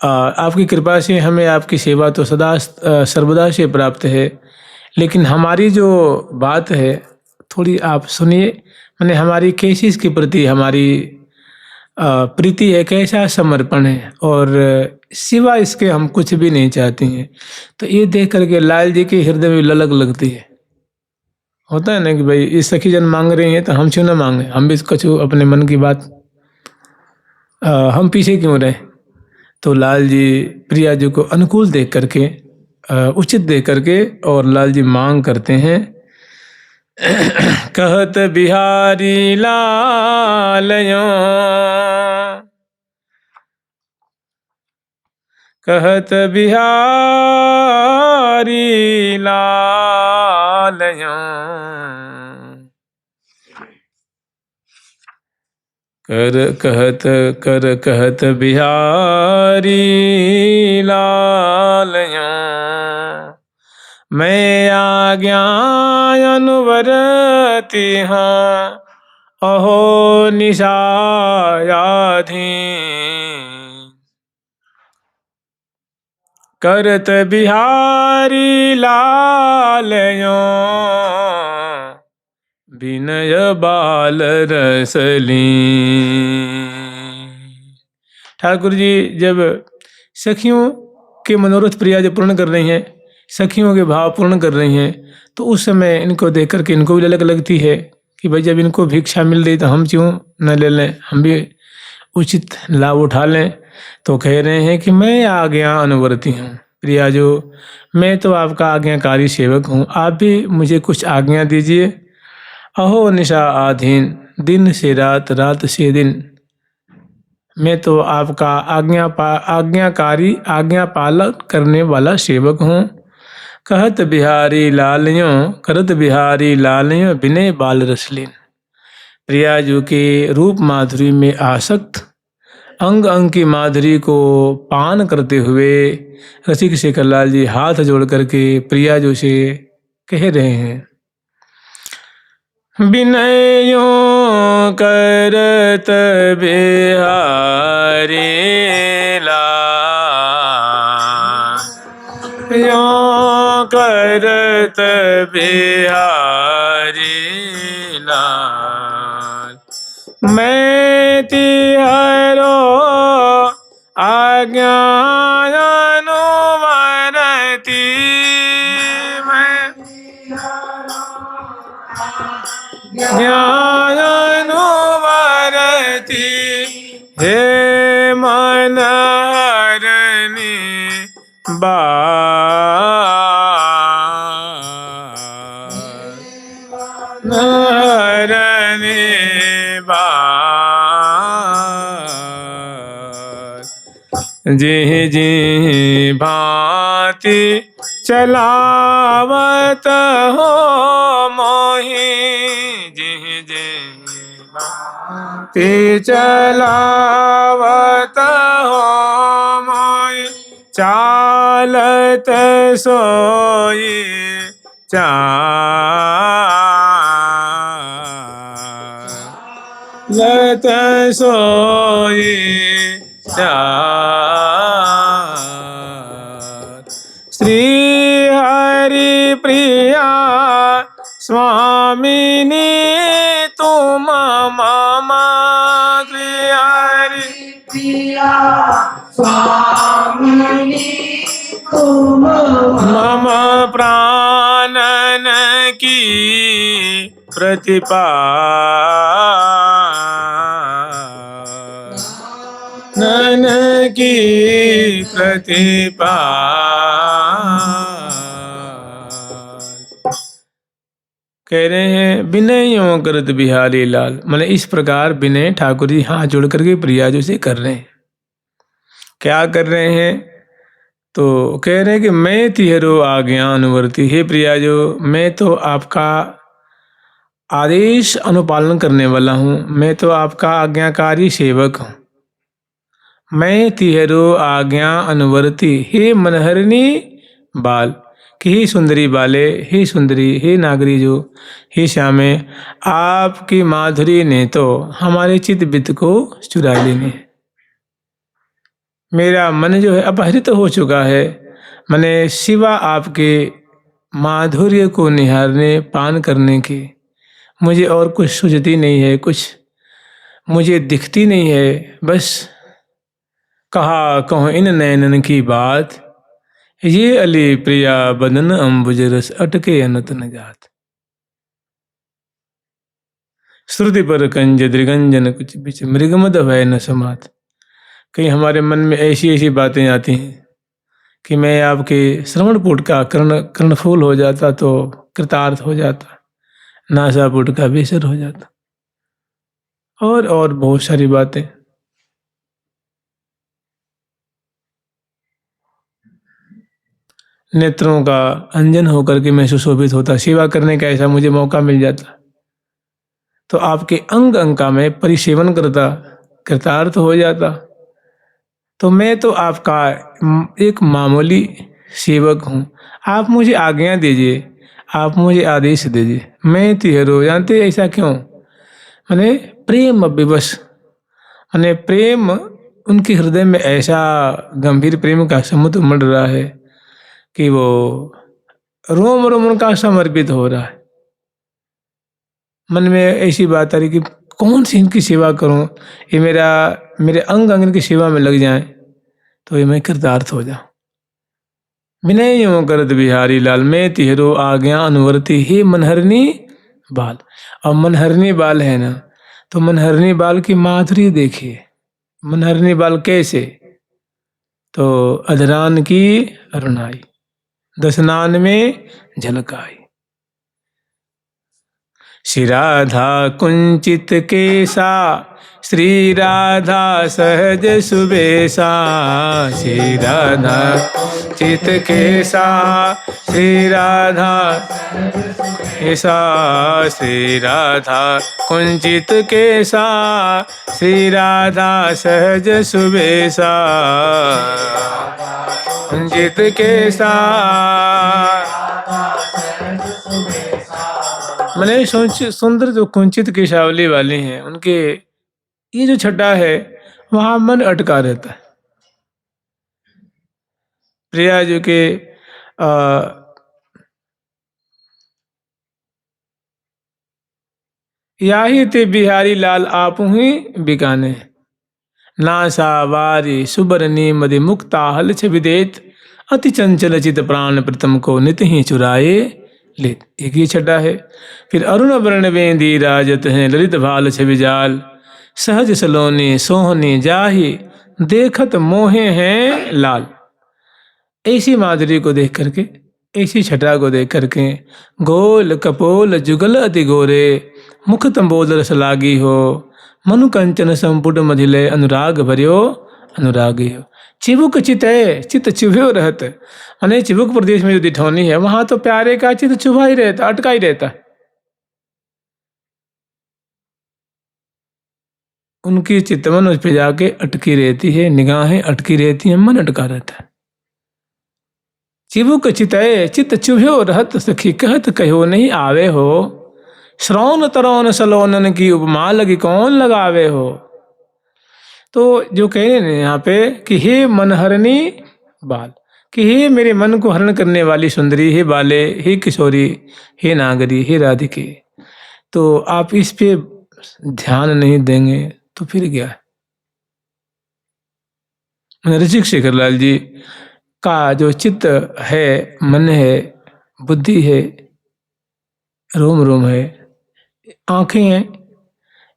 आपकी कृपा से हमें आपकी सेवा तो सदा सर्वदा से प्राप्त है, लेकिन हमारी जो बात है थोड़ी आप सुनिए। मैंने हमारी कैसी इसके प्रति हमारी प्रीति है, कैसा समर्पण है, और सिवा इसके हम कुछ भी नहीं चाहती हैं। तो ये देख करके लाल जी के हृदय में ललक लगती है। होता है ना कि भाई ये सखी जन मांग रही हैं तो हम क्यों ना मांगे, हम भी कुछ अपने मन की बात हम पीछे क्यों रहे। तो लाल जी प्रिया जी को अनुकूल देख करके उचित देख करके और लाल जी मांग करते हैं। कहत बिहारी लालयो, कहत बिहारी लालयो, कर कहत बिहारी लालयो, मैं आज्ञा अनुवर्ती हाँ, अहो निशायाधीन। करत बिहारी लालयो, विनय बाल रसली। ठाकुर जी जब सखियों के मनोरथ प्रिया जो पूर्ण कर रही हैं, सखियों के भाव पूर्ण कर रही हैं, तो उस समय इनको देख करके इनको भी ललक लगती है कि भाई जब इनको भिक्षा मिल रही तो हम क्यों न ले लें, हम भी उचित लाभ उठा लें। तो कह रहे हैं कि मैं आज्ञा अनुवर्ती हूँ प्रिया जो, मैं तो आपका आज्ञाकारी सेवक हूँ, आप भी मुझे कुछ आज्ञा दीजिए। अहो निशा आधीन, दिन से रात रात से दिन, मैं तो आपका आज्ञाकारी आज्ञा पालन करने वाला सेवक हूँ। कहत बिहारी लालियों, करत बिहारी लालियों, विनय बाल रसलीन। प्रियाजू के रूप माधुरी में आसक्त, अंग अंग की माधुरी को पान करते हुए रसिक शेखरलाल जी हाथ जोड़ करके प्रियाजू से कह रहे हैं। विनयो करत बिहारी लाल, यो करत बिहारी लाल, मैं तिहरो आज्ञा अनुवर्ती, ज्ञानुवर्ती, हे मन हरणी बाल, हरणी बाल, जिहि जिहि भांति चलावत हो मोहि, जिहि जिहि भांति चलावत हो मोहि, चालत सोई चालत सोई चाल। श्री हरि प्रिया स्वामिनी तुम मम, श्री हरि प्रिया स्वामिनी तुम मम, प्राणन की प्रतिपालन की प्रतिपाल। कह रहे हैं विनयों करत बिहारी लाल, मतलब इस प्रकार विनय ठाकुर जी हाथ जोड़ करके प्रियाजू से कर रहे हैं। क्या कर रहे हैं? तो कह रहे हैं कि मैं तिहरो आज्ञा अनुवर्ती, हे प्रियाजू मैं तो आपका आदेश अनुपालन करने वाला हूँ, मैं तो आपका आज्ञाकारी सेवक हूँ। मैं तिहरो आज्ञा अनुवर्ती, हे मनहरनी बाल, कि हे सुंदरी बाले, हे सुंदरी, हे नागरी जो, हे श्यामे, आपकी माधुरी ने तो हमारे चित्त वित्त को चुरा लेने। मेरा मन जो है अपहरित हो चुका है। मैंने सिवा आपके माधुर्य को निहारने पान करने की मुझे और कुछ सूझती नहीं है, कुछ मुझे दिखती नहीं है। बस कहा कहूँ इन नैनन की बात, ये अली प्रिया बदन अम्बुज रस अटके अनत न जात। श्रुति पर कंज दृगंजन कुछ बिच मृगमद भय न समात। कहीं हमारे मन में ऐसी ऐसी बातें आती हैं कि मैं आपके श्रवणपुट का कर्णफूल हो जाता तो कृतार्थ हो जाता, नासापुट का बेसर हो जाता, और बहुत सारी बातें। नेत्रों का अंजन होकर के मैं सुशोभित होता, सेवा करने का ऐसा मुझे मौका मिल जाता तो आपके अंग अंग का मैं परिसेवन करता, कृतार्थ हो जाता। तो मैं तो आपका एक मामूली सेवक हूँ, आप मुझे आज्ञा दीजिए, आप मुझे आदेश दीजिए। मैं तिहरो, जानते ऐसा क्यों? मैंने प्रेम विवश, मैंने प्रेम उनके हृदय में ऐसा गंभीर प्रेम का समुद्र उमड़ रहा है कि वो रोम रोम उनका समर्पित हो रहा है। मन में ऐसी बात आ रही कि कौन सी इनकी सेवा करूं, ये मेरे अंग अंग इनकी सेवा में लग जाएं तो ये मैं कृतार्थ हो जाऊं। विनय यूं करत बिहारी लाल, मैं तिहरो आज्ञा अनुवर्ती, हे मनहरनी बाल। और मनहरनी बाल है ना, तो मनहरनी बाल की माधुरी देखिए। मनहरनी बाल कैसे? तो अधरान की अरुणाई, दसनान में झलकाई। श्री राधा कुंचित केसा, श्री राधा सहज सुबेसा। श्री राधा चित केसा, श्री राधा केसा। श्री राधा कुंचित केसा, श्री राधा सहज सुबेसा। कुंचित केसा, मैंने सुंदर जो कुंचित केशावली वाले हैं उनके ये जो छटा है वहां मन अटका रहता है। प्रिया जी के याही ते बिहारी लाल आप ही बिकाने। नासा वारी सुबरनी मदि मुक्ता हल छविदेत, अति चंचल चित प्राण प्रथम को नित ही चुराए ले। एक ही छटा है। फिर अरुण वर्ण वेंदी राजत हैं, ललित भाल छविजाल। सहज सलोनी सोहनी जाही, देखत मोहे हैं लाल। ऐसी माधुरी को देख करके, ऐसी छटा को देख करके, गोल कपोल जुगल अति गोरे, मुख तंबोल रस लागी हो। मनु कंचन संपुट मधिले, अनुराग भरियो अनुरागी हो। चिबुक चितय चित चुभ्यो रहत, अने चिबुक प्रदेश में जो दिठौनी है वहां तो प्यारे का चित चुभा ही रहता, अटका ही रहता। उनकी चितवन उस पे जाके अटकी रहती है, निगाहें अटकी रहती हैं, मन अटका रहता है। चिबुक चितय चित चुभ्यो रहत, सखी कहत कहो नहीं आवे हो। श्रौन तरौन सलोनन की उपमा लगी कौन लगावे हो। तो जो कह रहे हैं यहाँ पे कि हे मनहरनी बाल, कि हे मेरे मन को हरण करने वाली सुंदरी, हे बाले, हे किशोरी, हे नागरी, हे राधिके, तो आप इस पे ध्यान नहीं देंगे तो फिर क्या है। ऋषिक शेखरलाल जी का जो चित्त है, मन है, बुद्धि है, रोम रोम है, आंखें हैं,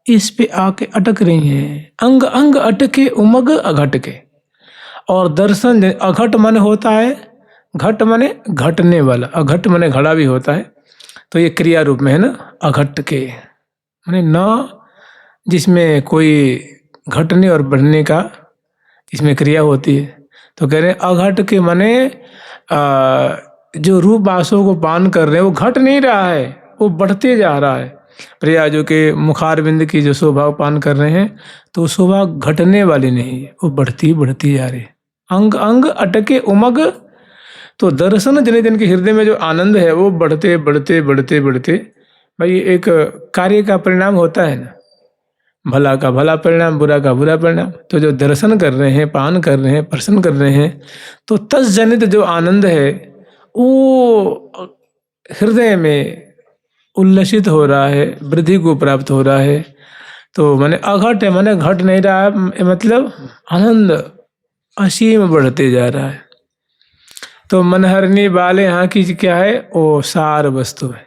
इस पे आके अटक रही हैं। अंग अंग अटके उमग अघट के। और दर्शन अघट मन होता है, घट मने घटने वाला, अघट मने घड़ा भी होता है। तो ये क्रिया रूप में है ना, अघट के माने न जिसमें कोई घटने और बढ़ने का इसमें क्रिया होती है। तो कह रहे हैं अघट के माने जो रूप बासों को पान कर रहे हैं वो घट नहीं रहा है, वो बढ़ते जा रहा है। प्रियाजू के मुखारविंद की जो शोभा पान कर रहे हैं, तो शोभा घटने वाली नहीं है, वो बढ़ती बढ़ती जा रही है। अंग अंग अटके उमग, तो दर्शन जने जन के हृदय में जो आनंद है वो बढ़ते बढ़ते बढ़ते बढ़ते, भाई एक कार्य का परिणाम होता है ना, भला का भला परिणाम, बुरा का बुरा परिणाम। तो जो दर्शन कर रहे हैं, पान कर रहे हैं, प्रसन्न कर रहे हैं, तो तस् जनित जो आनंद है वो हृदय में उल्लसित हो रहा है, वृद्धि को प्राप्त हो रहा है। तो मैंने अघट है, मैंने घट नहीं रहा है, मतलब आनंद असीम बढ़ते जा रहा है। तो मनहरनी वाले यहाँ की क्या है, वो सार वस्तु है।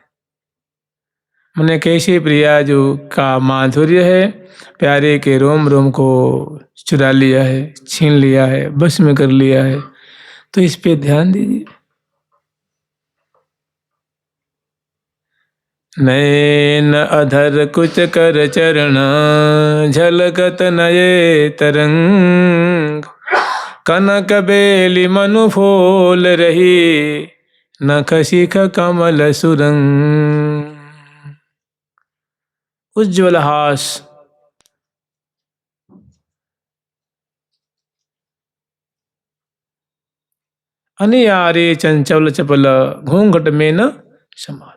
मैंने कैसे प्रिया जो का माधुर्य है, प्यारे के रोम रोम को चुरा लिया है, छीन लिया है, बस में कर लिया है। तो इस पे ध्यान दीजिए। नयन अधर कुच कर चरण, झलकत नये तरंग, कनक बेली मनु फूल रही, नख शिख कमल सुरंग। उज्ज्वल हास, अनियारे चंचल चपल, घूंघट में न समात,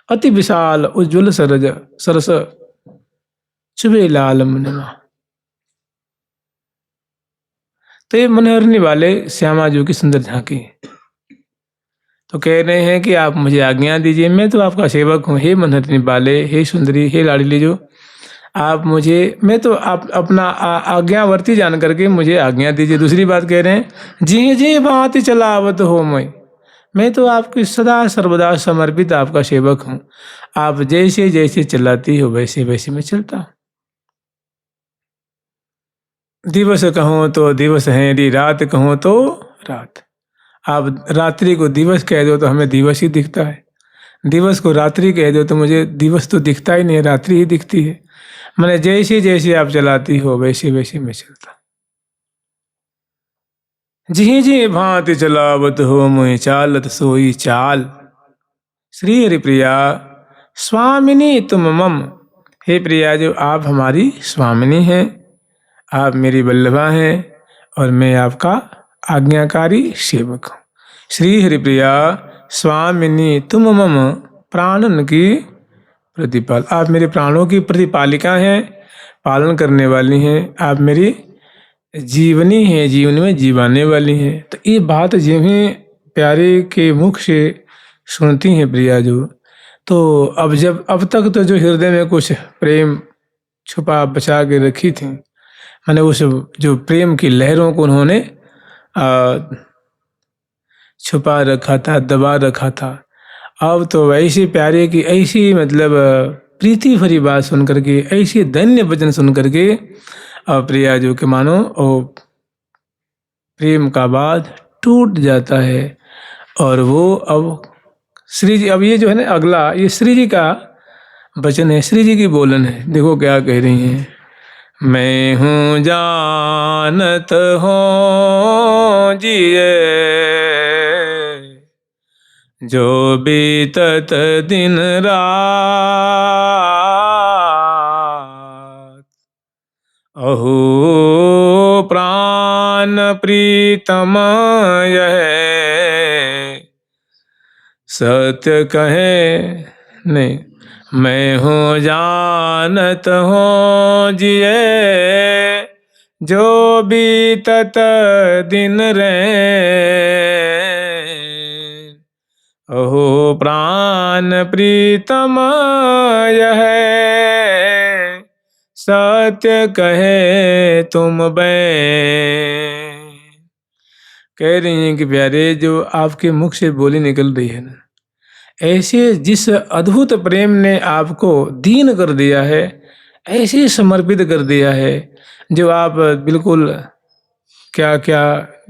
अति विशाल उज्ज्वल सरज सरस, चुबे लाल मुनिमा। तो ये मनहरनी वाले श्यामा जी की सुंदर झांकी। तो कह रहे हैं कि आप मुझे आज्ञा दीजिए, मैं तो आपका सेवक हूँ। हे मनहरनी वाले, हे सुंदरी, हे लाडली, जो आप मुझे, मैं तो आप अपना आज्ञावर्ती जान करके मुझे आज्ञा दीजिए। दूसरी बात कह रहे हैं, जी जी भांति चलावत हो मैं तो आपकी सदा सर्वदा समर्पित आपका सेवक हूँ। आप जैसे जैसे चलाती हो वैसे वैसे मैं चलता हूँ। दिवस कहो तो दिवस है, यदि रात कहो तो रात। आप रात्रि को दिवस कह दो तो हमें दिवस ही दिखता है, दिवस को रात्रि कह दो तो मुझे दिवस तो दिखता ही नहीं है, रात्रि ही दिखती है। मैंने जैसे जैसे आप चलाती हो वैसे वैसे मैं चलता। जी जी भांति चलावत हो मुझे, चालत सोई चाल। श्री हरि प्रिया स्वामिनी तुम मम, हे प्रिया जो आप हमारी स्वामिनी हैं, आप मेरी वल्लभा हैं और मैं आपका आज्ञाकारी सेवक हूँ। श्री हरि प्रिया स्वामिनी तुम मम, प्राणन की प्रतिपाल, आप मेरे प्राणों की प्रतिपालिका हैं, पालन करने वाली हैं। आप मेरी जीवनी हैं, जीवन में जीवाने वाली हैं। तो ये बात जिन्हें प्यारे के मुख से सुनती हैं प्रिया जो, तो अब तक तो जो हृदय में कुछ प्रेम छुपा बचा के रखी थी, मैंने उस जो प्रेम की लहरों को उन्होंने छुपा रखा था, दबा रखा था। अब तो ऐसी प्यारे की ऐसी मतलब प्रीति भरी बात सुन करके, ऐसी धन्य वचन सुन करके प्रिया जो के मानो और प्रेम का बांध टूट जाता है। और वो अब श्री जी, अब ये जो है ना अगला, ये श्री जी का वचन है, श्री जी की बोलन है। देखो क्या कह रही हैं, मैं हूँ जानत हो जिए, जो बीतत दिन रात, अहो प्राण प्रीतम यह सत्य कहे नहीं। मैं हूँ जानत हो जिए, जो बीतत दिन रैन, अहो प्राण प्रीतम यह सत्य कहे तुम बैन। कह रही हैं कि प्यारे जो आपके मुख से बोली निकल रही है ना, ऐसे जिस अद्भुत प्रेम ने आपको दीन कर दिया है, ऐसे समर्पित कर दिया है, जो आप बिल्कुल क्या क्या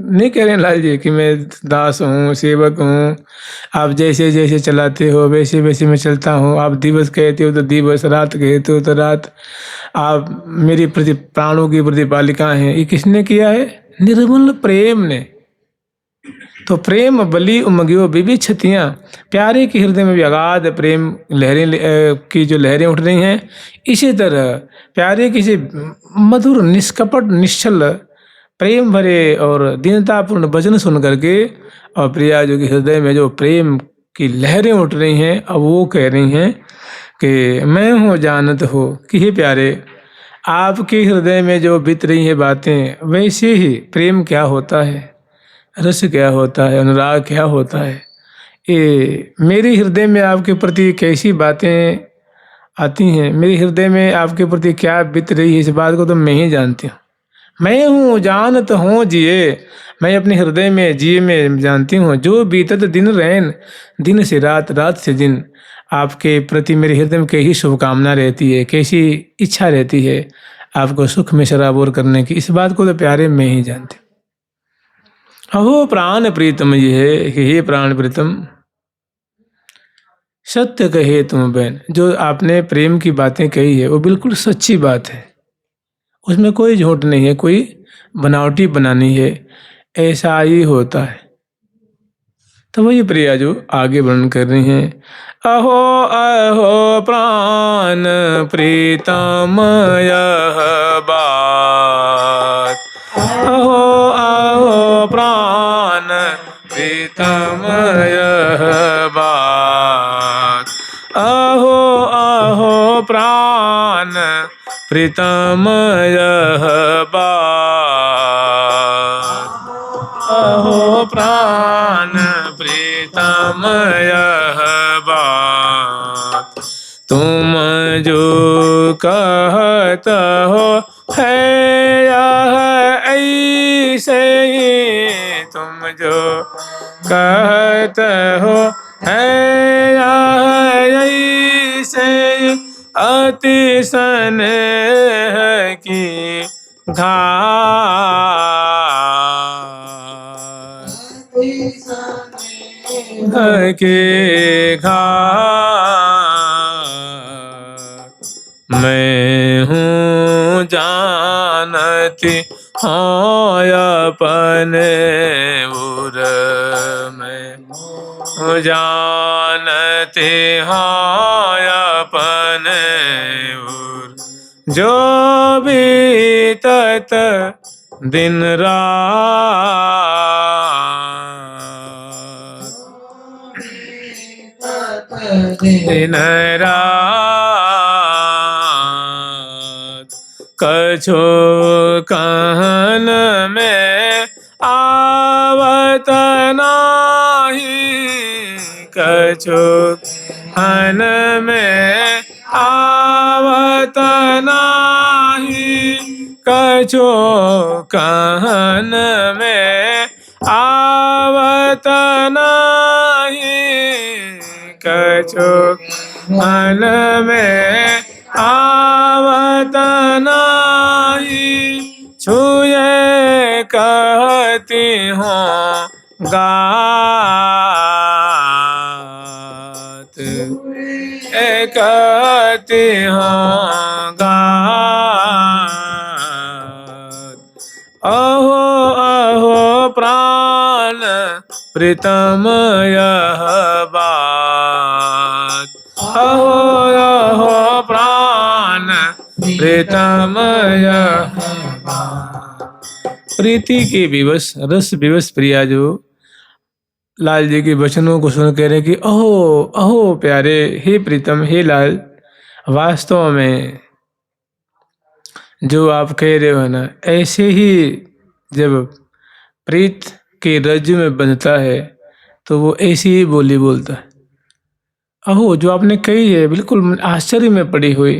नहीं कह रहे हैं लाल जी कि मैं दास हूँ, सेवक हूँ, आप जैसे जैसे चलाते हो वैसे वैसे मैं चलता हूँ। आप दिवस कहते हो तो दिवस, रात कहते हो तो रात, आप मेरी प्राणों की प्रतिपालिका हैं। ये किसने किया है? निर्मल प्रेम ने। तो प्रेम बलि उमगियो बिबि छतियाँ, प्यारे के हृदय में भी अगाध प्रेम की जो लहरें उठ रही हैं। इसी तरह प्यारे की से मधुर निष्कपट निश्चल प्रेम भरे और दीनतापूर्ण वचन सुन करके और प्रिया जो कि हृदय में जो प्रेम की लहरें उठ रही हैं, अब वो कह रही हैं कि मैं हूँ जानत हो कि हे प्यारे, आपके हृदय में जो बीत रही है बातें, वैसे ही प्रेम क्या होता है, रस क्या होता है, अनुराग क्या होता है, ये मेरे हृदय में आपके प्रति कैसी बातें आती हैं, मेरे हृदय में आपके प्रति क्या बीत रही है, इस बात को तो मैं ही जानती हूँ। मैं हूँ जानत हूँ जिए, मैं अपने हृदय में जिए में जानती हूँ। जो बीतत दिन रैन, दिन से रात, रात से दिन, आपके प्रति मेरे हृदय में कैसी शुभकामना रहती है, कैसी इच्छा रहती है आपको सुख में शराबोर करने की, इस बात को तो प्यारे मैं ही जानती हूँ। अहो प्राण प्रीतम ये है कि हे प्राण प्रीतम, सत्य कहे तुम बहन, जो आपने प्रेम की बातें कही है वो बिल्कुल सच्ची बात है, उसमें कोई झूठ नहीं है, कोई बनावटी बनानी है, ऐसा ही होता है। तो वही प्रिया जो आगे वर्णन कर रही हैं, अहो अहो प्राण प्रीतम यह बात, अहो अहो प्राण प्रीतम यह बात, अहो अहो प्राण प्रीतम यह बात, अहो प्राण प्रीतम यह बात, तुम जो कहत हो है यह ऐसे ही, तुम जो कहत हो है यह ऐसे ही, अति स्नेह की घात, के घात, मैं हूँ जानती हाँ अपने उर, मैं हूँ जानती हाँ अपने उर, जो बीतत दिन रात, दिन रात, कछो कहन में आवत नाही, कछो कहन में आवत नाही, कछो कहन में आवत नाही, कछो कहन में आवत नाही, छुए कहती हूँ गात, कहती हूँ गात, अहो अहो प्राण प्रीतम यह बात, अहो अहो प्राण प्रीतम यह बात। प्रीति के विवश, रस विवश प्रिया जो लाल जी के वचनों को सुन कह रहे कि अहो अहो प्यारे, हे प्रीतम, हे लाल, वास्तव में जो आप कह रहे हो ना, ऐसे ही जब प्रीत के रज्जु में बंधता है तो वो ऐसी ही बोली बोलता है। अहो जो आपने कही है बिल्कुल आश्चर्य में पड़ी हुई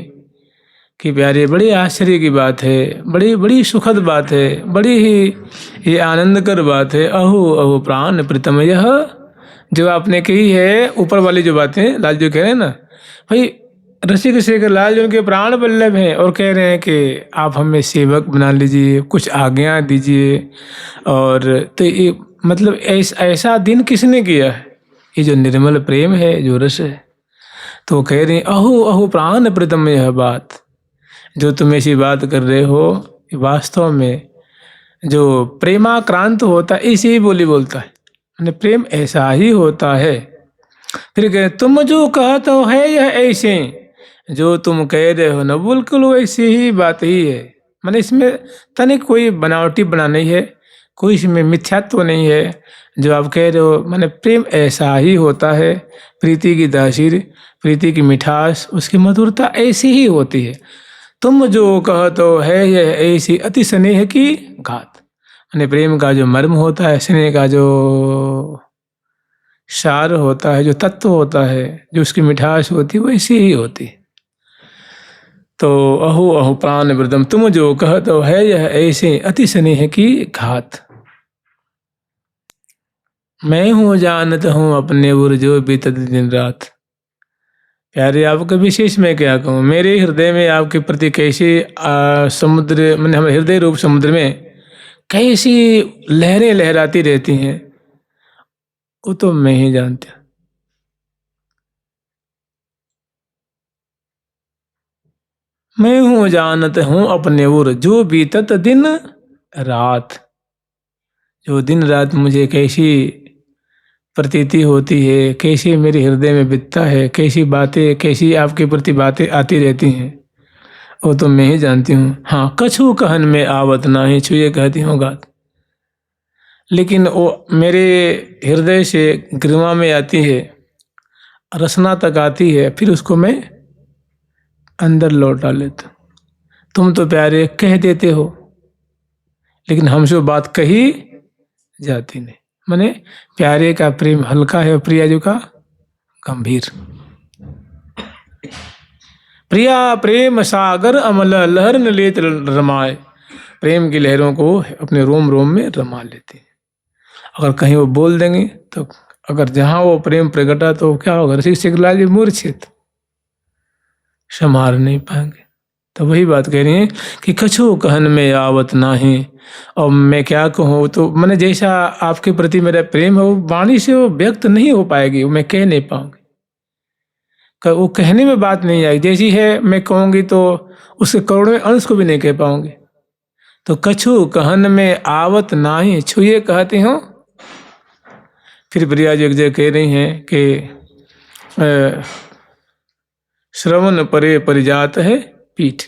कि प्यारे, बड़ी आश्चर्य की बात है, बड़ी बड़ी सुखद बात है, बड़ी ही ये आनंदकर बात है। अहो अहो प्राण प्रीतम यह, जो आपने कही है, ऊपर वाली जो बातें लाल जी कह रहे हैं ना, भाई रसिक शेखर लाल जी उनके प्राण वल्लभ हैं और कह रहे हैं कि आप हमें सेवक बना लीजिए, कुछ आज्ञा दीजिए। और तो ये मतलब ऐसा दिन किसने किया है, ये जो निर्मल प्रेम है, जो रस है। तो कह रहे हैं अहो अहो प्राण प्रीतम यह बात, जो तुम ऐसी बात कर रहे हो, वास्तव में जो प्रेमाक्रांत होता है इसी ही बोली बोलता है। मैंने प्रेम ऐसा ही होता है। फिर कहे तुम जो कहते हो है यह ऐसे, जो तुम कह रहे हो ना बिल्कुल वैसी ही बात ही है। मैंने इसमें तनिक कोई बनावटी बना नहीं है, कोई इसमें मिथ्यात्व नहीं है। जो आप कह रहे हो मैंने प्रेम ऐसा ही होता है, प्रीति की तासीर, प्रीति की मिठास, उसकी मधुरता ऐसी ही होती है। तुम जो कहते हो है यह ऐसी अति स्नेह की घात। मैंने प्रेम का जो मर्म होता है, स्नेह का जो सार होता है, जो तत्व होता है, जो उसकी मिठास होती है वैसी ही होती है। तो अहो अहो प्राण वृदम, तुम जो कहते हो है यह ऐसे अति स्नेह की घात। मैं हूँ जानत हूँ अपने उर जो बीतत दिन रात। प्यारे आपका विशेष मैं क्या कहूँ, मेरे हृदय में आपके प्रति कैसे समुद्र मैंने हमारे हृदय रूप समुद्र में कैसी लहरें लहराती रहती हैं, वो तो मैं ही जानता। मैं हूँ जानत हूँ अपने उर जो बीतत दिन रात। जो दिन रात मुझे कैसी प्रतीति होती है, कैसी मेरे हृदय में बीतता है, कैसी बातें, कैसी आपके प्रति बातें आती रहती हैं, वो तो मैं ही जानती हूँ। हाँ, कछु कहन में आवत नाही छुए कहती हूँ गात। लेकिन वो मेरे हृदय से ग्रीवा में आती है, रसना तक आती है, फिर उसको मैं अंदर लौटा लेता। तुम तो प्यारे कह देते हो, लेकिन हमसे वो बात कही जाती नहीं। माने प्यारे का प्रेम हल्का है, प्रियाजू का गंभीर। प्रिया प्रेम सागर अमल लहर न लेत रमाए। प्रेम की लहरों को अपने रोम रोम में रमा लेते हैं। अगर कहीं वो बोल देंगे तो अगर जहां वो प्रेम प्रगटा तो क्या होगा, शिक्षक लाल जी मूर्छित, संभाल नहीं पाएंगे। तो वही बात कह रही है कि कछु कहन में आवत नाही। और मैं क्या कहूँ, तो मैंने जैसा आपके प्रति मेरा प्रेम है वो वाणी से वो व्यक्त नहीं हो पाएगी, वो मैं कह नहीं पाऊंगी, वो कहने में बात नहीं आएगी। जैसी है मैं कहूँगी तो उसके करोड़ों अंश को भी नहीं कह पाऊंगी। तो कछु कहन में आवत नाही छुए कहते हो। फिर प्रिया जी एक जगह कह रही हैं कि श्रवण परे परिजात है पीठ।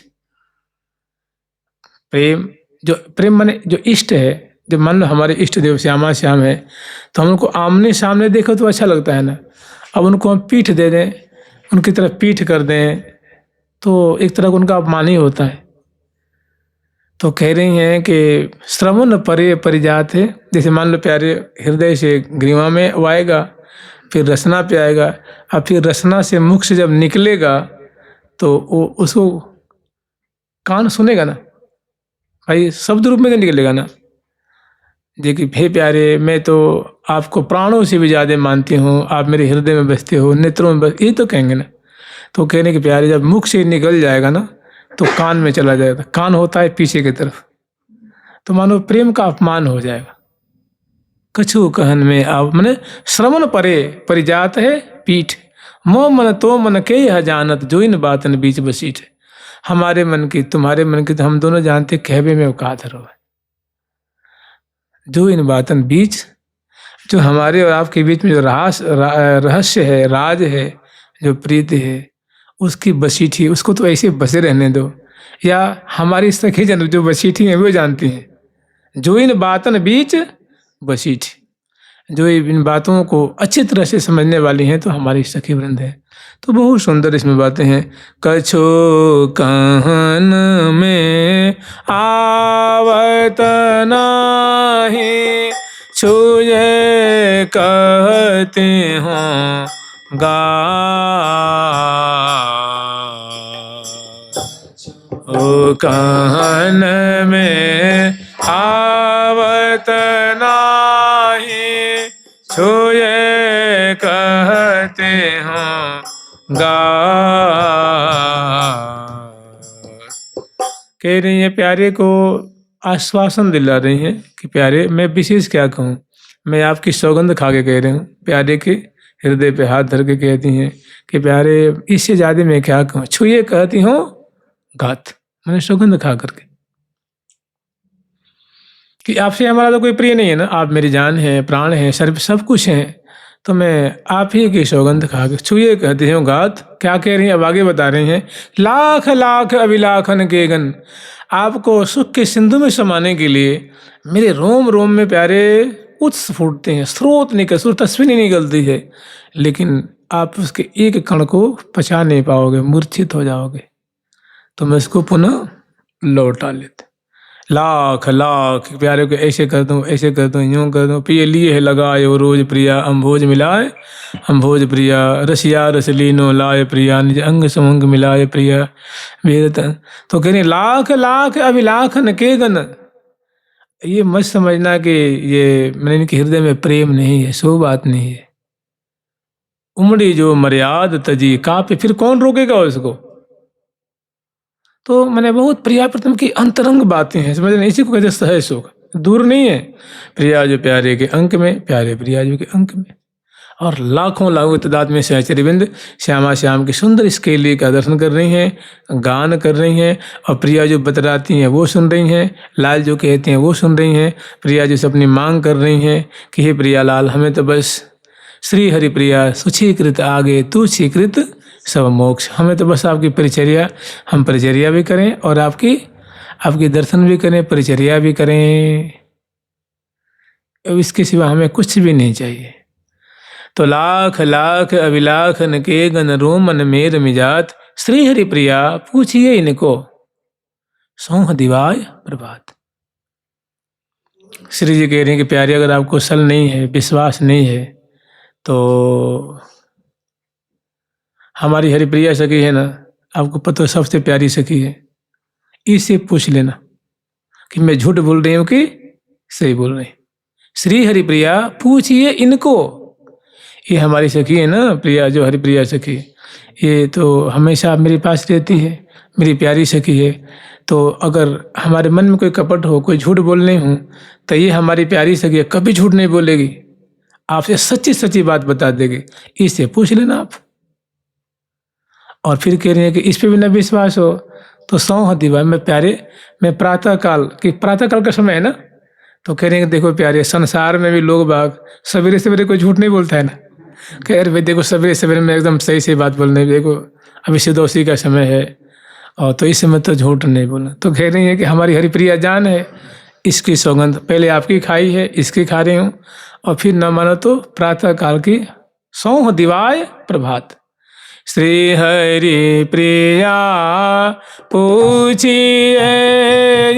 प्रेम जो प्रेम माने जो इष्ट है, जो मान लो हमारे इष्ट देव श्यामा श्याम है, तो हम उनको आमने सामने देखो तो अच्छा लगता है ना। अब उनको हम पीठ दे दें, उनकी तरफ पीठ कर दें, तो एक तरह का उनका अपमान ही होता है। तो कह रही हैं कि श्रवण परे परिजात है। जैसे मान लो प्यारे हृदय से ग्रीवा में वो आएगा, फिर रसना पे आएगा, और फिर रसना से मुख से जब निकलेगा तो वो उसको कान सुनेगा ना भाई, शब्द रूप में तो निकलेगा ना। देखिए हे प्यारे, मैं तो आपको प्राणों से भी ज़्यादा मानती हूँ, आप मेरे हृदय में बसते हो, नेत्रों में बस, ये तो कहेंगे ना। तो कहने के प्यारे जब मुख से निकल जाएगा ना तो कान में चला जाएगा। कान होता है पीछे की तरफ, तो मानो प्रेम का अपमान हो जाएगा। कछु कहन में आव मैंने श्रवण परे परिजात है पीठ। मोह मन तो मन के यह जानत जो इन बातन बीच बसीठ। हमारे मन की तुम्हारे मन की तो हम दोनों जानते, कहवे में औकात है। जो इन बातन बीच, जो हमारे और आपके बीच में जो रहस्य है, राज है, जो प्रीति है, उसकी बसीठी, उसको तो ऐसे बसे रहने दो। या हमारी सखी जन जो बसीठी है वो जानती हैं, जो इन बातन बीच बसीठी, जो इन बातों को अच्छी तरह से समझने वाली हैं, तो हमारी सखी वृंद है। तो बहुत सुंदर इसमें बातें हैं। कछो कहन में आवत नाही छुए कहते हों गात। ओ कहन में आवत नाही छुए कहते हों गात। कह रही है प्यारे को आश्वासन दिला रही हैं कि प्यारे मैं विशेष क्या कहूँ, मैं आपकी सौगंध खा के कह रही हूँ। प्यारे के हृदय पे हाथ धर के कहती हैं कि प्यारे इससे ज़्यादा मैं क्या कहूँ, छुए कहती हूँ गात, मैंने सौगंध खा करके। कि आपसे हमारा तो कोई प्रिय नहीं है ना, आप मेरी जान है, प्राण है, सर्व सब कुछ हैं, तो मैं आप ही की सौगंध खा के छुए कहते हो गात। क्या कह रही हैं, अब आगे बता रही हैं, लाख लाख अभिलाखन के गन, आपको सुख के सिंधु में समाने के लिए मेरे रोम रोम में प्यारे उत्स फूटते हैं, स्रोत निकल, स्रोत तस्वीर नहीं निकलती है, लेकिन आप उसके एक कण को पचा नहीं पाओगे, मूर्छित हो जाओगे, तो मैं इसको पुनः लौटा लेते। लाख लाख प्यारे को ऐसे कर दूं, ऐसे कर दूं, यूं कर दूं, पिए लिए है लगाए वो रोज प्रिया, अम्भोज मिलाए अम्भोज प्रिया, रसिया रसलीनो लाए प्रिया, निज अंग समंग मिलाए प्रिया वेद। तो कह रहे लाख लाख अभिलाखन के गन, ये मत समझना कि ये मैंने इनके हृदय में प्रेम नहीं है, सो बात नहीं है। उमड़ी जो मर्याद तजी कापे, फिर कौन रोकेगा उसको। तो मैंने बहुत प्रिया प्रीतम की अंतरंग बातें हैं, समझ रहे, इसी को कहते सहज सुख, दूर नहीं है। प्रिया जो प्यारे के अंक में, प्यारे प्रिया जो के अंक में, और लाखों लाखों तादाद में सहचरिबिंद श्यामा श्याम की सुंदर स्केली का दर्शन कर रही हैं, गान कर रही हैं, और प्रिया जो बतराती हैं वो सुन रही हैं, लाल जो कहते हैं वो सुन रही हैं, प्रिया जो अपनी मांग कर रही हैं कि हे प्रिया लाल, हमें तो बस श्री हरि प्रिया सुचीकृत आगे तू छीकृत सब मोक्ष, हमें तो बस आपकी परिचर्या, हम परिचर्या भी करें और आपकी दर्शन भी करें, परिचर्या भी करें, इसके सिवा हमें कुछ भी नहीं चाहिए। तो लाख लाख अभिलाखन के गन रोमन मेर मिजात, श्री हरि प्रिया पूछिए इनको सौह दिवाय प्रभात। श्री जी कह रहे हैं कि प्यारे, अगर आपको सल नहीं है, विश्वास नहीं है, तो हमारी हरिप्रिया सखी है ना, आपको पता सबसे प्यारी सखी है, इससे पूछ लेना कि मैं झूठ बोल रही हूँ कि सही बोल रही। श्री हरिप्रिया पूछिए इनको, ये हमारी सखी है ना प्रिया, जो हरिप्रिया सखी, ये तो हमेशा मेरे पास रहती है, मेरी प्यारी सखी है। तो अगर हमारे मन में कोई कपट हो, कोई झूठ बोलने हो, तो ये हमारी प्यारी सखी है, कभी झूठ नहीं बोलेगी, आपसे सच्ची सच्ची बात बता देगी, इससे पूछ लेना आप। और फिर कह रही है कि इस पे भी न विश्वास हो तो सौह दिवा, मैं प्यारे, मैं प्रातःकाल का समय है ना, तो कह रहे हैं देखो प्यारे, संसार में भी लोग बाग सवेरे सवेरे कोई झूठ नहीं बोलता है ना, कह रहे भाई देखो सवेरे सवेरे में एकदम सही सही बात बोलने, देखो अभी सिदौसी का समय है और तो इस समय तो झूठ नहीं बोलना। तो कह रही है कि हमारी हरिप्रिया जान है, इसकी सौगंध पहले आपकी खाई है, इसकी खा रही हूँ, और फिर न मानो तो प्रातःकाल की सौह दिवाय प्रभात। श्री हरि प्रिया पूछिए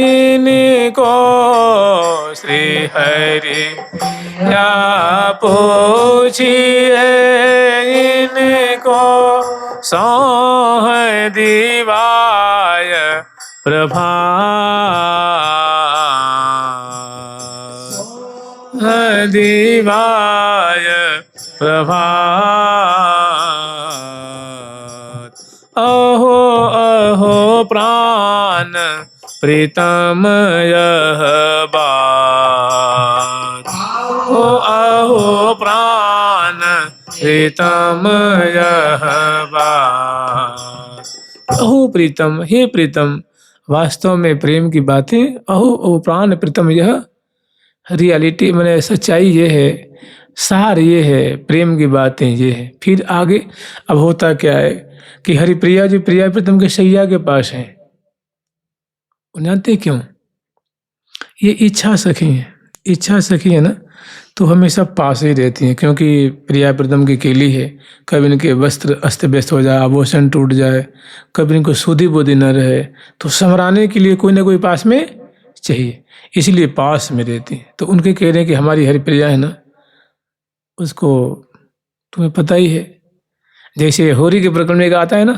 इनको, श्री हरि प्रिया पूछिए इनको सौह दिवाय प्रभात, दिवाय प्रभात। अहो अहो प्राण प्रीतम यह बात, अहो प्राण प्रीतम यह बात। अहो प्रीतम, हे प्रीतम, वास्तव में प्रेम की बातें, अहो ओ प्राण प्रीतम, यह रियलिटी मैंने सच्चाई ये है, सार ये है, प्रेम की बातें ये है। फिर आगे अब होता क्या है कि हरिप्रिया जी प्रिया प्रीतम के सैया के पास हैं, जानते क्यों, ये इच्छा सखी है, इच्छा सखी है ना, तो हमेशा पास ही रहती हैं, क्योंकि प्रिया प्रीतम की केली है, कभी इनके वस्त्र अस्त व्यस्त हो जाए, आभूषण टूट जाए, कभी इनको सुधी बुद्धि न रहे, तो संवराने के लिए कोई ना कोई पास में चाहिए, इसलिए पास में रहती हैं। तो उनके कह रहे हैं कि हमारी हरिप्रिया है ना, उसको तुम्हें पता ही है, जैसे होरी के प्रकरण में आता है ना,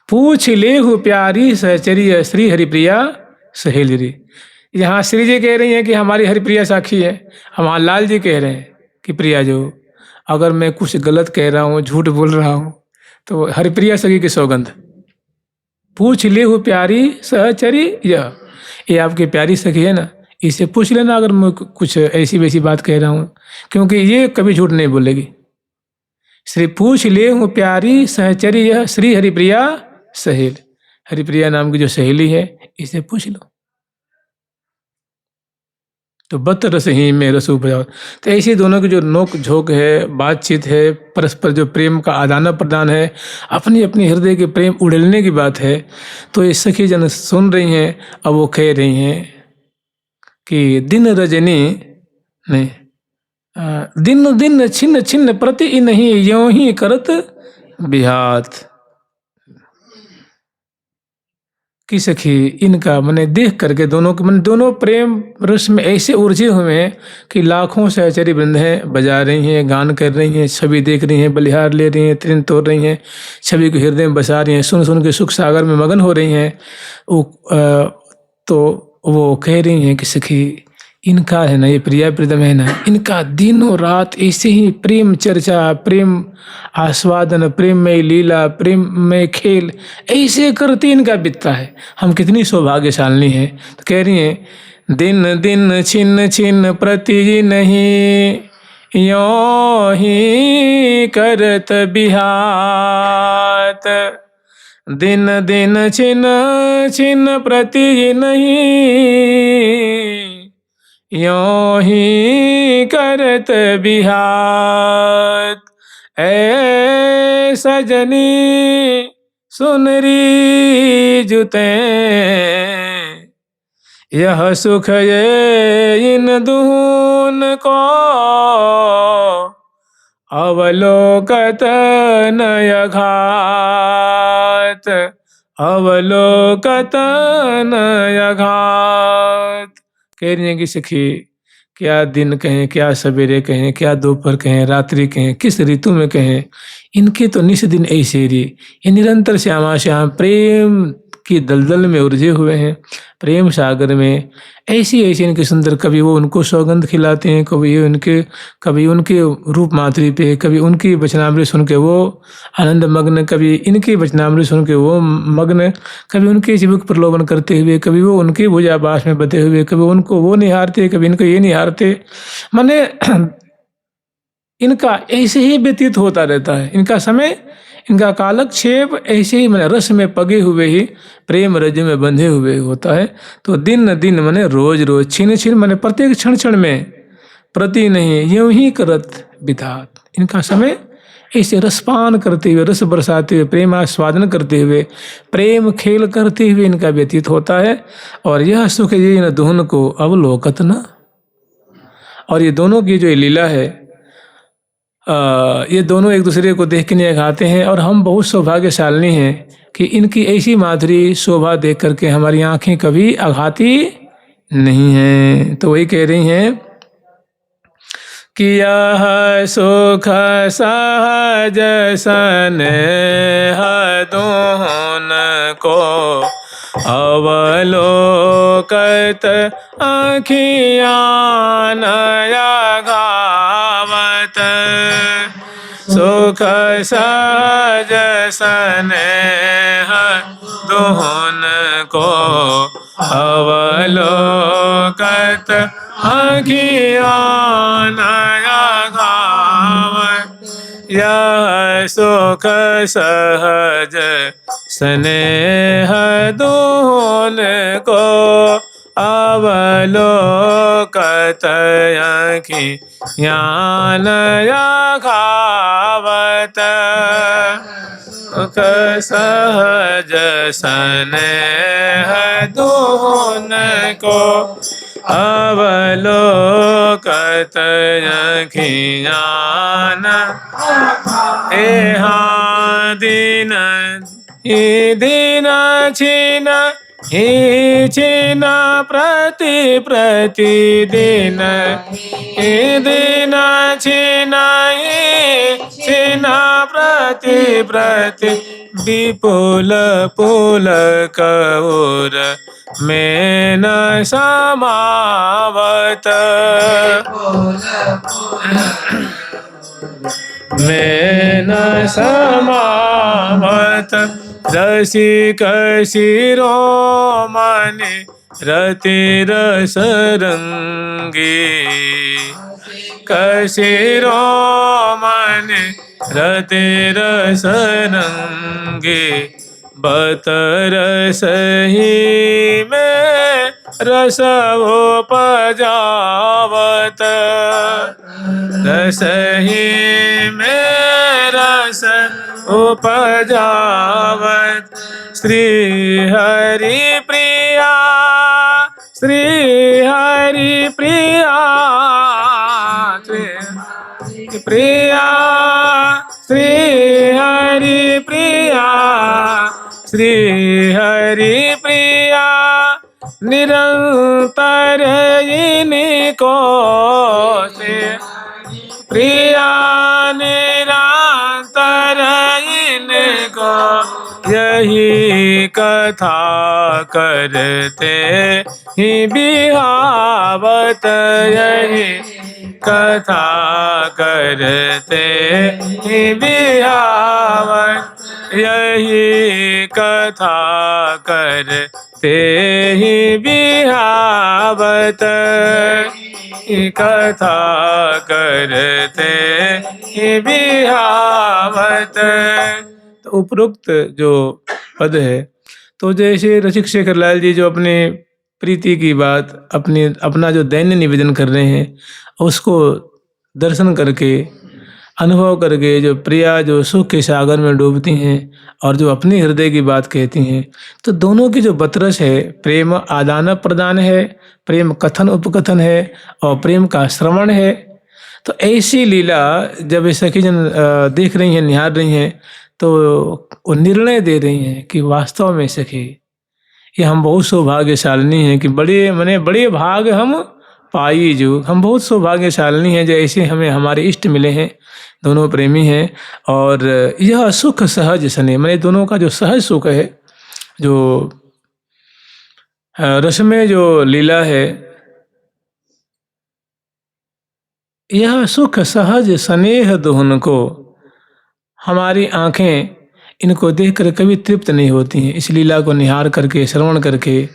पूछ ले हो प्यारी सहचरी श्री हरिप्रिया सहेलरी। यहाँ श्री जी कह रही हैं कि हमारी हरिप्रिया साखी है, हमारा लाल जी कह रहे हैं कि प्रिया जो, अगर मैं कुछ गलत कह रहा हूँ, झूठ बोल रहा हूँ, तो हरिप्रिया सखी की सौगंध, पूछ ले हो प्यारी सहचरी, ये आपकी प्यारी सखी है ना, इससे पूछ लेना अगर मैं कुछ ऐसी वैसी बात कह रहा हूँ, क्योंकि ये कभी झूठ नहीं बोलेगी। श्री पूछ ले हूँ प्यारी सहचरी यह श्री हरिप्रिया सहेल, हरिप्रिया नाम की जो सहेली है, इसे पूछ लो। तो बत रस ही में रस उपजाओ। तो ऐसे दोनों की जो नोक झोंक है, बातचीत है, परस्पर जो प्रेम का आदान प्रदान है, अपनी अपनी हृदय के प्रेम उड़ेलने की बात है। तो ये सखी जन सुन रही हैं। अब वो कह रही हैं कि दिन रजनी नहीं, दिन दिन छिन्न छिन्न प्रति नहीं, यों ही करत बिहात। कि सखी इनका मैंने देख करके दोनों के मन, दोनों प्रेम रस में ऐसे उलझे हुए हैं कि लाखों सहचरी वृंद हैं, बजा रही हैं, गान कर रही हैं, छवि देख रही हैं, बलिहार ले रही हैं, तृण तोड़ रही हैं, छवि को हृदय में बसा रही हैं, सुन सुन के सुख सागर में मगन हो रही हैं। तो वो कह रही हैं कि सखी इनका है ना, ये प्रिया प्रीतम है ना, इनका दिनों रात ऐसे ही प्रेम चर्चा, प्रेम आस्वादन, प्रेम में लीला, प्रेम में खेल ऐसे करते इनका बीतता है। हम कितनी सौभाग्यशालिनी हैं। तो कह रही हैं दिन दिन छिन्न छिन्न प्रति नहीं, यों ही करत बिहात। दिन दिन छिन्न छिन्न प्रति नहीं, यों ही करत बिहात। ऐ सजनी सुनरी जुते, यह सुख ये इन दून को, अवलोकत नय घात, अवलोकत नय घात। कह रही है कि सखी क्या दिन कहें, क्या सवेरे कहें, क्या दोपहर कहें, रात्रि कहें, किस ऋतु में कहें, इनके तो निस दिन ऐसे ही ये निरंतर श्यामा श्याम प्रेम की दलदल में उलझे हुए हैं, प्रेम सागर में। ऐसी ऐसी इनकी सुंदर, कभी वो उनको सौगंध खिलाते हैं, कभी उनके रूप माधुरी पे, कभी उनकी वचनामृत सुन के वो आनंद मग्न, कभी इनकी वचनामृत सुन के वो मग्न, कभी उनके चिबुक प्रलोभन करते हुए, कभी वो उनके भुजाबास में बधे हुए, कभी उनको वो निहारते, कभी इनको ये निहारते। माने इनका ऐसे ही व्यतीत होता रहता है। इनका समय, इनका कालक्षेप ऐसे ही मैंने रस में पगे हुए ही, प्रेम रज में बंधे हुए होता है। तो दिन दिन मैंने रोज रोज, छिन छिन मैंने प्रत्येक क्षण क्षण में, प्रति नहीं यूं ही करत बिधात। इनका समय ऐसे रसपान करते हुए, रस बरसाते हुए, प्रेम आस्वादन करते हुए, प्रेम खेल करते हुए इनका व्यतीत होता है। और यह सुख ये न दोहन को अवलोकत न। और ये दोनों की जो लीला है, ये दोनों एक दूसरे को देख के नहीं अघाते हैं। और हम बहुत सौभाग्यशालिनी हैं कि इनकी ऐसी माधुरी शोभा देख करके हमारी आंखें कभी अघाती नहीं हैं। तो वही कह रही हैं कि यह सुख सहज स्नेह दोहन को, अवलोकत आँखियाँ नया घावत। सुख सहज स्नेह दोहन को, अवलोकत आँखियाँ नया घावत। यह सुख सहज स्नेह दोहन को, अवलोकत आँखियाँ नया घावत। सुख सहज स्नेह दोहन को, अवलोकत आँखियाँ नया दिन ही दिन छिन ही छिन प्रति दिन, ही दिन छिन ही छिन प्रति विपुल पुल कौर में न समावत। में न समावत। रसिक शिरोमणि रति रस रंगी, कशिरोमणि रति रस रंगी। बत रस ही में रस उपजावत, रस ही में रस उपजावत। श्री हरि प्रिया, श्री हरि प्रिया, श्री प्रिया, श्री हरि प्रिया, श्री हरि प्रिया। निरंतर इनको से प्रिया, निरंतर इनको यही कथा करते ही बिहावत, यही कथा करते ही बिहावत, यही कथा करते ही बिहावत, कथा करते ही बिहावत। तो उपरोक्त जो पद है, तो जैसे रसिक शेखर लाल जी जो अपने प्रीति की बात अपना जो दैन्य निवेदन कर रहे हैं, उसको दर्शन करके अनुभव करके जो प्रिया जो सुख के सागर में डूबती हैं और जो अपने हृदय की बात कहती हैं, तो दोनों की जो बतरस है, प्रेम आदान प्रदान है, प्रेम कथन उपकथन है और प्रेम का श्रवण है। तो ऐसी लीला जब सखी जन देख रही हैं, निहार रही हैं, तो वो निर्णय दे रही हैं कि वास्तव में सखी ये हम बहुत सौभाग्यशालिनी हैं कि बड़े भाग हम पाई जो, हम बहुत सौभाग्यशालिनी हैं जो ऐसे हमें हमारे इष्ट मिले हैं, दोनों प्रेमी हैं। और यह सुख सहज सने, मैंने दोनों का जो सहज सुख है, जो रस में जो लीला है, यह सुख सहज स्नेह दोहन को हमारी आंखें इनको देखकर कभी तृप्त नहीं होती हैं। इस लीला को निहार करके श्रवण करके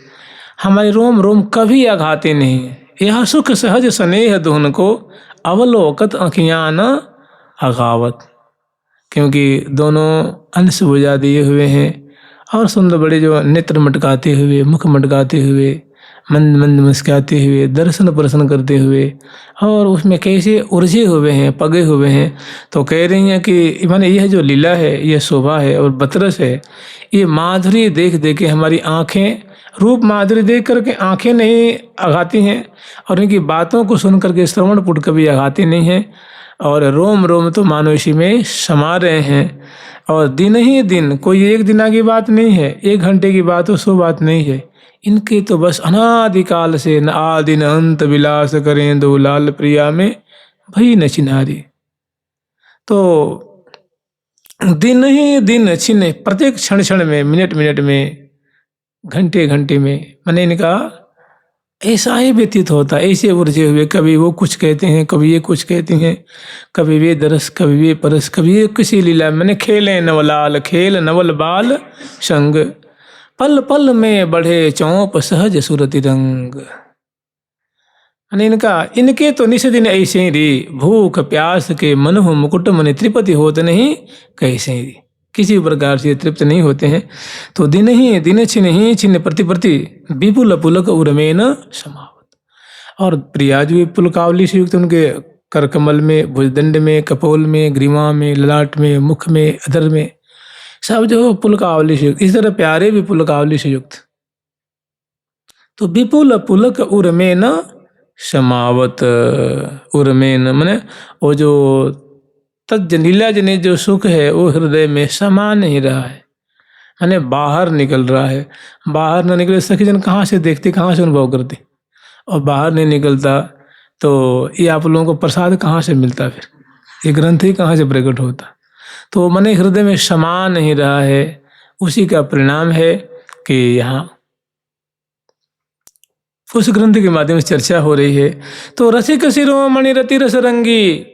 हमारे रोम रोम कभी आघाते नहीं हैं। यह सुख सहज स्नेह दोहन को अवलोकत आँखियाँ न अगावत, क्योंकि दोनों अंश बुझा दिए हुए हैं और सुंदर बड़े जो नेत्र मटकाते हुए, मुख मटकाते हुए, मंद मंद मुस्काते हुए, दर्शन प्रसन्न करते हुए और उसमें कैसे उलझे हुए हैं, पगे हुए हैं। तो कह रही हैं कि माने यह जो लीला है, यह शोभा है और बतरस है, ये माधुरी देख देख के हमारी आँखें, रूप माधुरी देख करके आँखें नहीं आघाती हैं और इनकी बातों को सुन करके श्रवण पुट कभी आघाती नहीं हैं और रोम रोम तो मानो इसी में समा रहे हैं। और दिन ही दिन, कोई एक दिना की बात नहीं है, एक घंटे की बात हो, सो बात नहीं है, इनके तो बस अनादिकाल से न आदि न अंत विलास करें दो लाल प्रिया में भई न चिन्हारी। तो दिन ही दिन छिने, प्रत्येक क्षण क्षण में, मिनट मिनट में, घंटे घंटे में, मैंने इनका ऐसा ही व्यतीत होता, ऐसे उलझे हुए, कभी वो कुछ कहते हैं, कभी ये कुछ कहते हैं, कभी वे दरस, कभी वे परस, कभी ये किसी लीला मैंने खेले नवलाल खेल नवल बाल संग, पल पल में बढ़े चौंप सहज सुरति रंग। इनके तो निस दिन ऐसे री, भूख प्यास के मनहु मुकुट मनि त्रिपति होत नहीं कैसे री, किसी प्रकार से तृप्त नहीं होते हैं। तो दिन ही दिन छिन्न छिन्न प्रति प्रति विपुल पुलक उर्मेन समावत। और प्रियाज भी पुलकावली से युक्त, उनके करकमल में, भुजदंड में, कपोल में, ग्रीवा में, ललाट में, मुख में, अधर में, सब जो पुलकावली से युक्त, इस तरह प्यारे भी पुलकावली से युक्त। तो विपुल पुलक उर्मेन समावत, उर्मेन माने वो जो तज्जनीला जने जो सुख है वो हृदय में समा नहीं रहा है, माने बाहर निकल रहा है। बाहर न निकले सखी जन कहाँ से देखते, कहाँ से अनुभव करते, और बाहर नहीं निकलता तो ये आप लोगों को प्रसाद कहाँ से मिलता, फिर ये ग्रंथ ही कहाँ से प्रकट होता। तो माने हृदय में समा नहीं रहा है, उसी का परिणाम है कि यहाँ उस ग्रंथ के माध्यम से चर्चा हो रही है। तो रसिक शिरोमणि रति रस रंगी,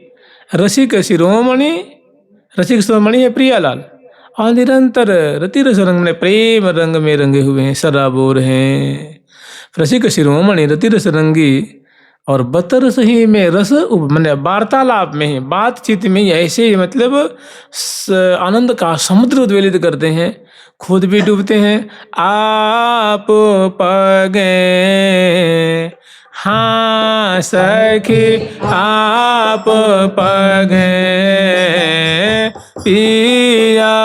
रसिक शिरोमणि, रसिक शिरोमणि है प्रियालाल, और निरंतर रति रस रंग में, प्रेम रंग में रंगे हुए हैं, सराबोर हैं। रसिक शिरोमणि रति रस रंगी, और बतरस ही में रस मैंने वार्तालाप में ही, बातचीत में ही ऐसे ही मतलब आनंद का समुद्र उद्वेलित करते हैं। खुद भी डूबते हैं आप पगे। हाँ सखी आप पगे पिया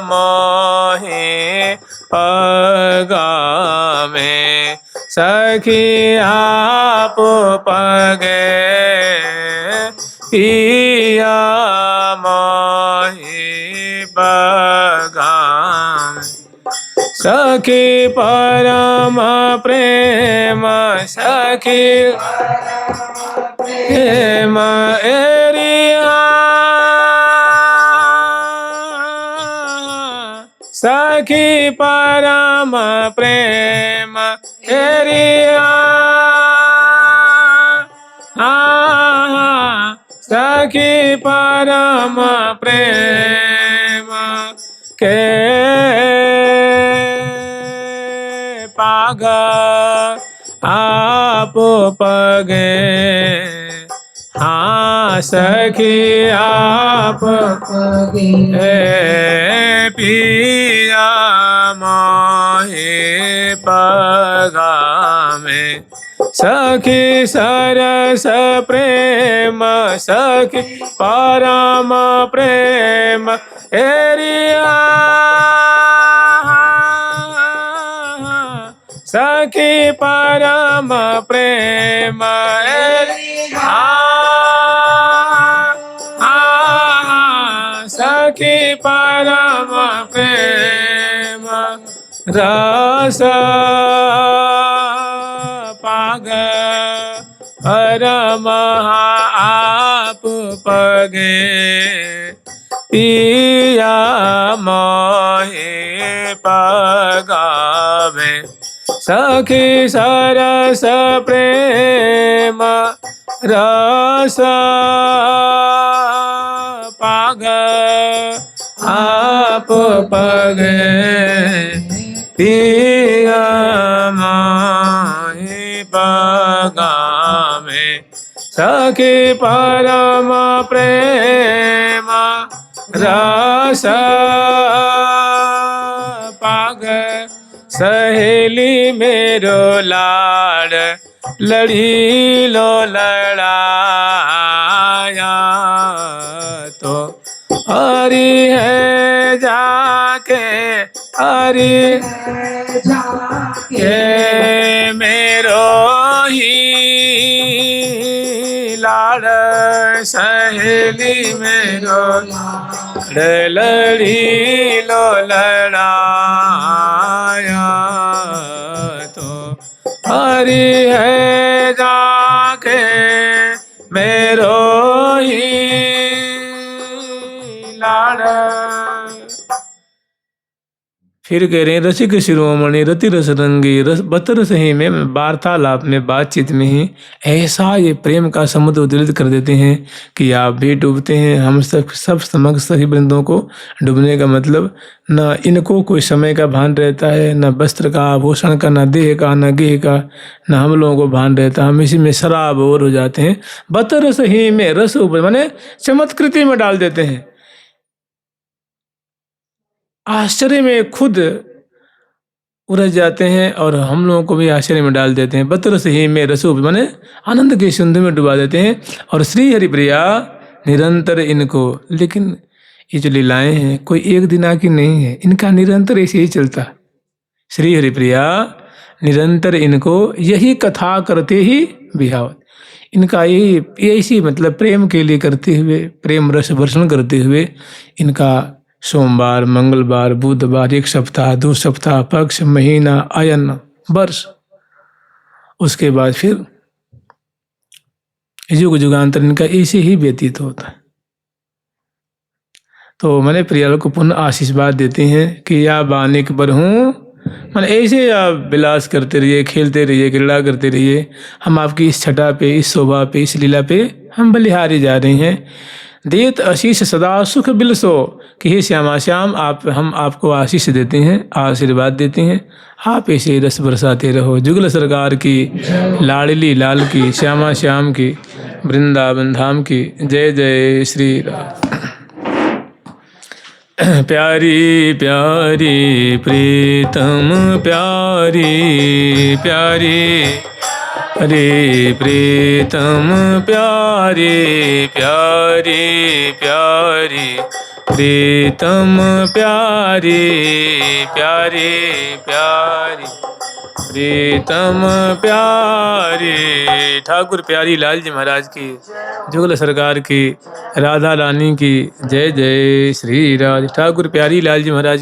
मोहे पगा में। सखी आप पगे पिया मोहे पगा में। सखी परम प्रेम सखी प्रेम एरिया। सखी परम प्रेम एरिया। सखी परम प्रेम के पाग आप पगे। हाँ सखी आप पगे पिया मोहे पगा में। सखी सरस प्रेम सखी परम प्रेम एरिया। सखी परम प्रेम एरिया। सखी परम प्रेम रस पाग परम आप पगे पिया मोहे पगावे। सखी सरस प्रेम रस पाग आप पगे पिया मोहे पगावे। सखी परम प्रेम रस पाग सहेली मेरो लाड़ लड़ी लो लड़ाया तो हरि है जाके हरि जाके मेरो ही लाड़ सहेली मेरो लाड़ लड़ी लो लड़ाया तो हरि है जाके मेरो ही लाड़। फिर कह रहे हैं रसिक शिरोमणि रति रस रंगी रस बतर सही में वार्तालाप में बातचीत में ही ऐसा ये प्रेम का समुद्र उद्वेलित कर देते हैं कि आप भी डूबते हैं। हम सब समग्र सही वृंदों को डूबने का मतलब न इनको कोई समय का भान रहता है, न वस्त्र का आभूषण का, न देह का, न गेह का, न हम लोगों को भान रहता। हम इसी में शराब और हो जाते हैं। बतर सही में रस माने चमत्कृति में डाल देते हैं। आश्चर्य में खुद उलझ जाते हैं और हम लोगों को भी आश्चर्य में डाल देते हैं। बतर सही में रसूप माने आनंद के सिंधु में डुबा देते हैं। और श्री हरिप्रिया निरंतर इनको, लेकिन ये जो लीलाएं हैं कोई एक दिना की नहीं है, इनका निरंतर ऐसे ही चलता। श्री हरिप्रिया निरंतर इनको यही कथा करते ही बिहावत। इनका यही ऐसी मतलब प्रेम के लिए करते हुए, प्रेम रस वर्षण करते हुए इनका सोमवार, मंगलवार, बुधवार, 1 सप्ताह, 2 सप्ताह, पक्ष, महीना, अयन, वर्ष, उसके बाद फिर युग युगांतर इनका ऐसे ही व्यतीत होता है। तो मैंने प्रियाल को पुनः आशीर्वाद देते हैं कि या बानिक पर हूँ, मैंने ऐसे आप विलास करते रहिए, खेलते रहिए, क्रीड़ा करते रहिए। हम आपकी इस छटा पे, इस शोभा पे, इस लीला पे हम बलिहारी जा रहे हैं। देत आशीष सदा सुख बिलसो कि हे श्यामा श्याम, हम आपको आशीष देते हैं, आशीर्वाद देते हैं। आप ऐसे रस बरसाते रहो। जुगल सरकार की, लाडली लाल की, श्यामा श्याम की, वृंदावन धाम की जय जय श्री राम। प्यारी प्यारी प्रीतम प्यारी प्यारी अरे प्रीतम प्यारी प्यारी प्यारी प्रीतम प्यारी प्यारी प्यारी प्रीतम प्यारी। ठाकुर प्यारी लाल जी महाराज की, जुगल सरकार की, राधा रानी की जय जय श्री राज। ठाकुर प्यारी लाल जी महाराज।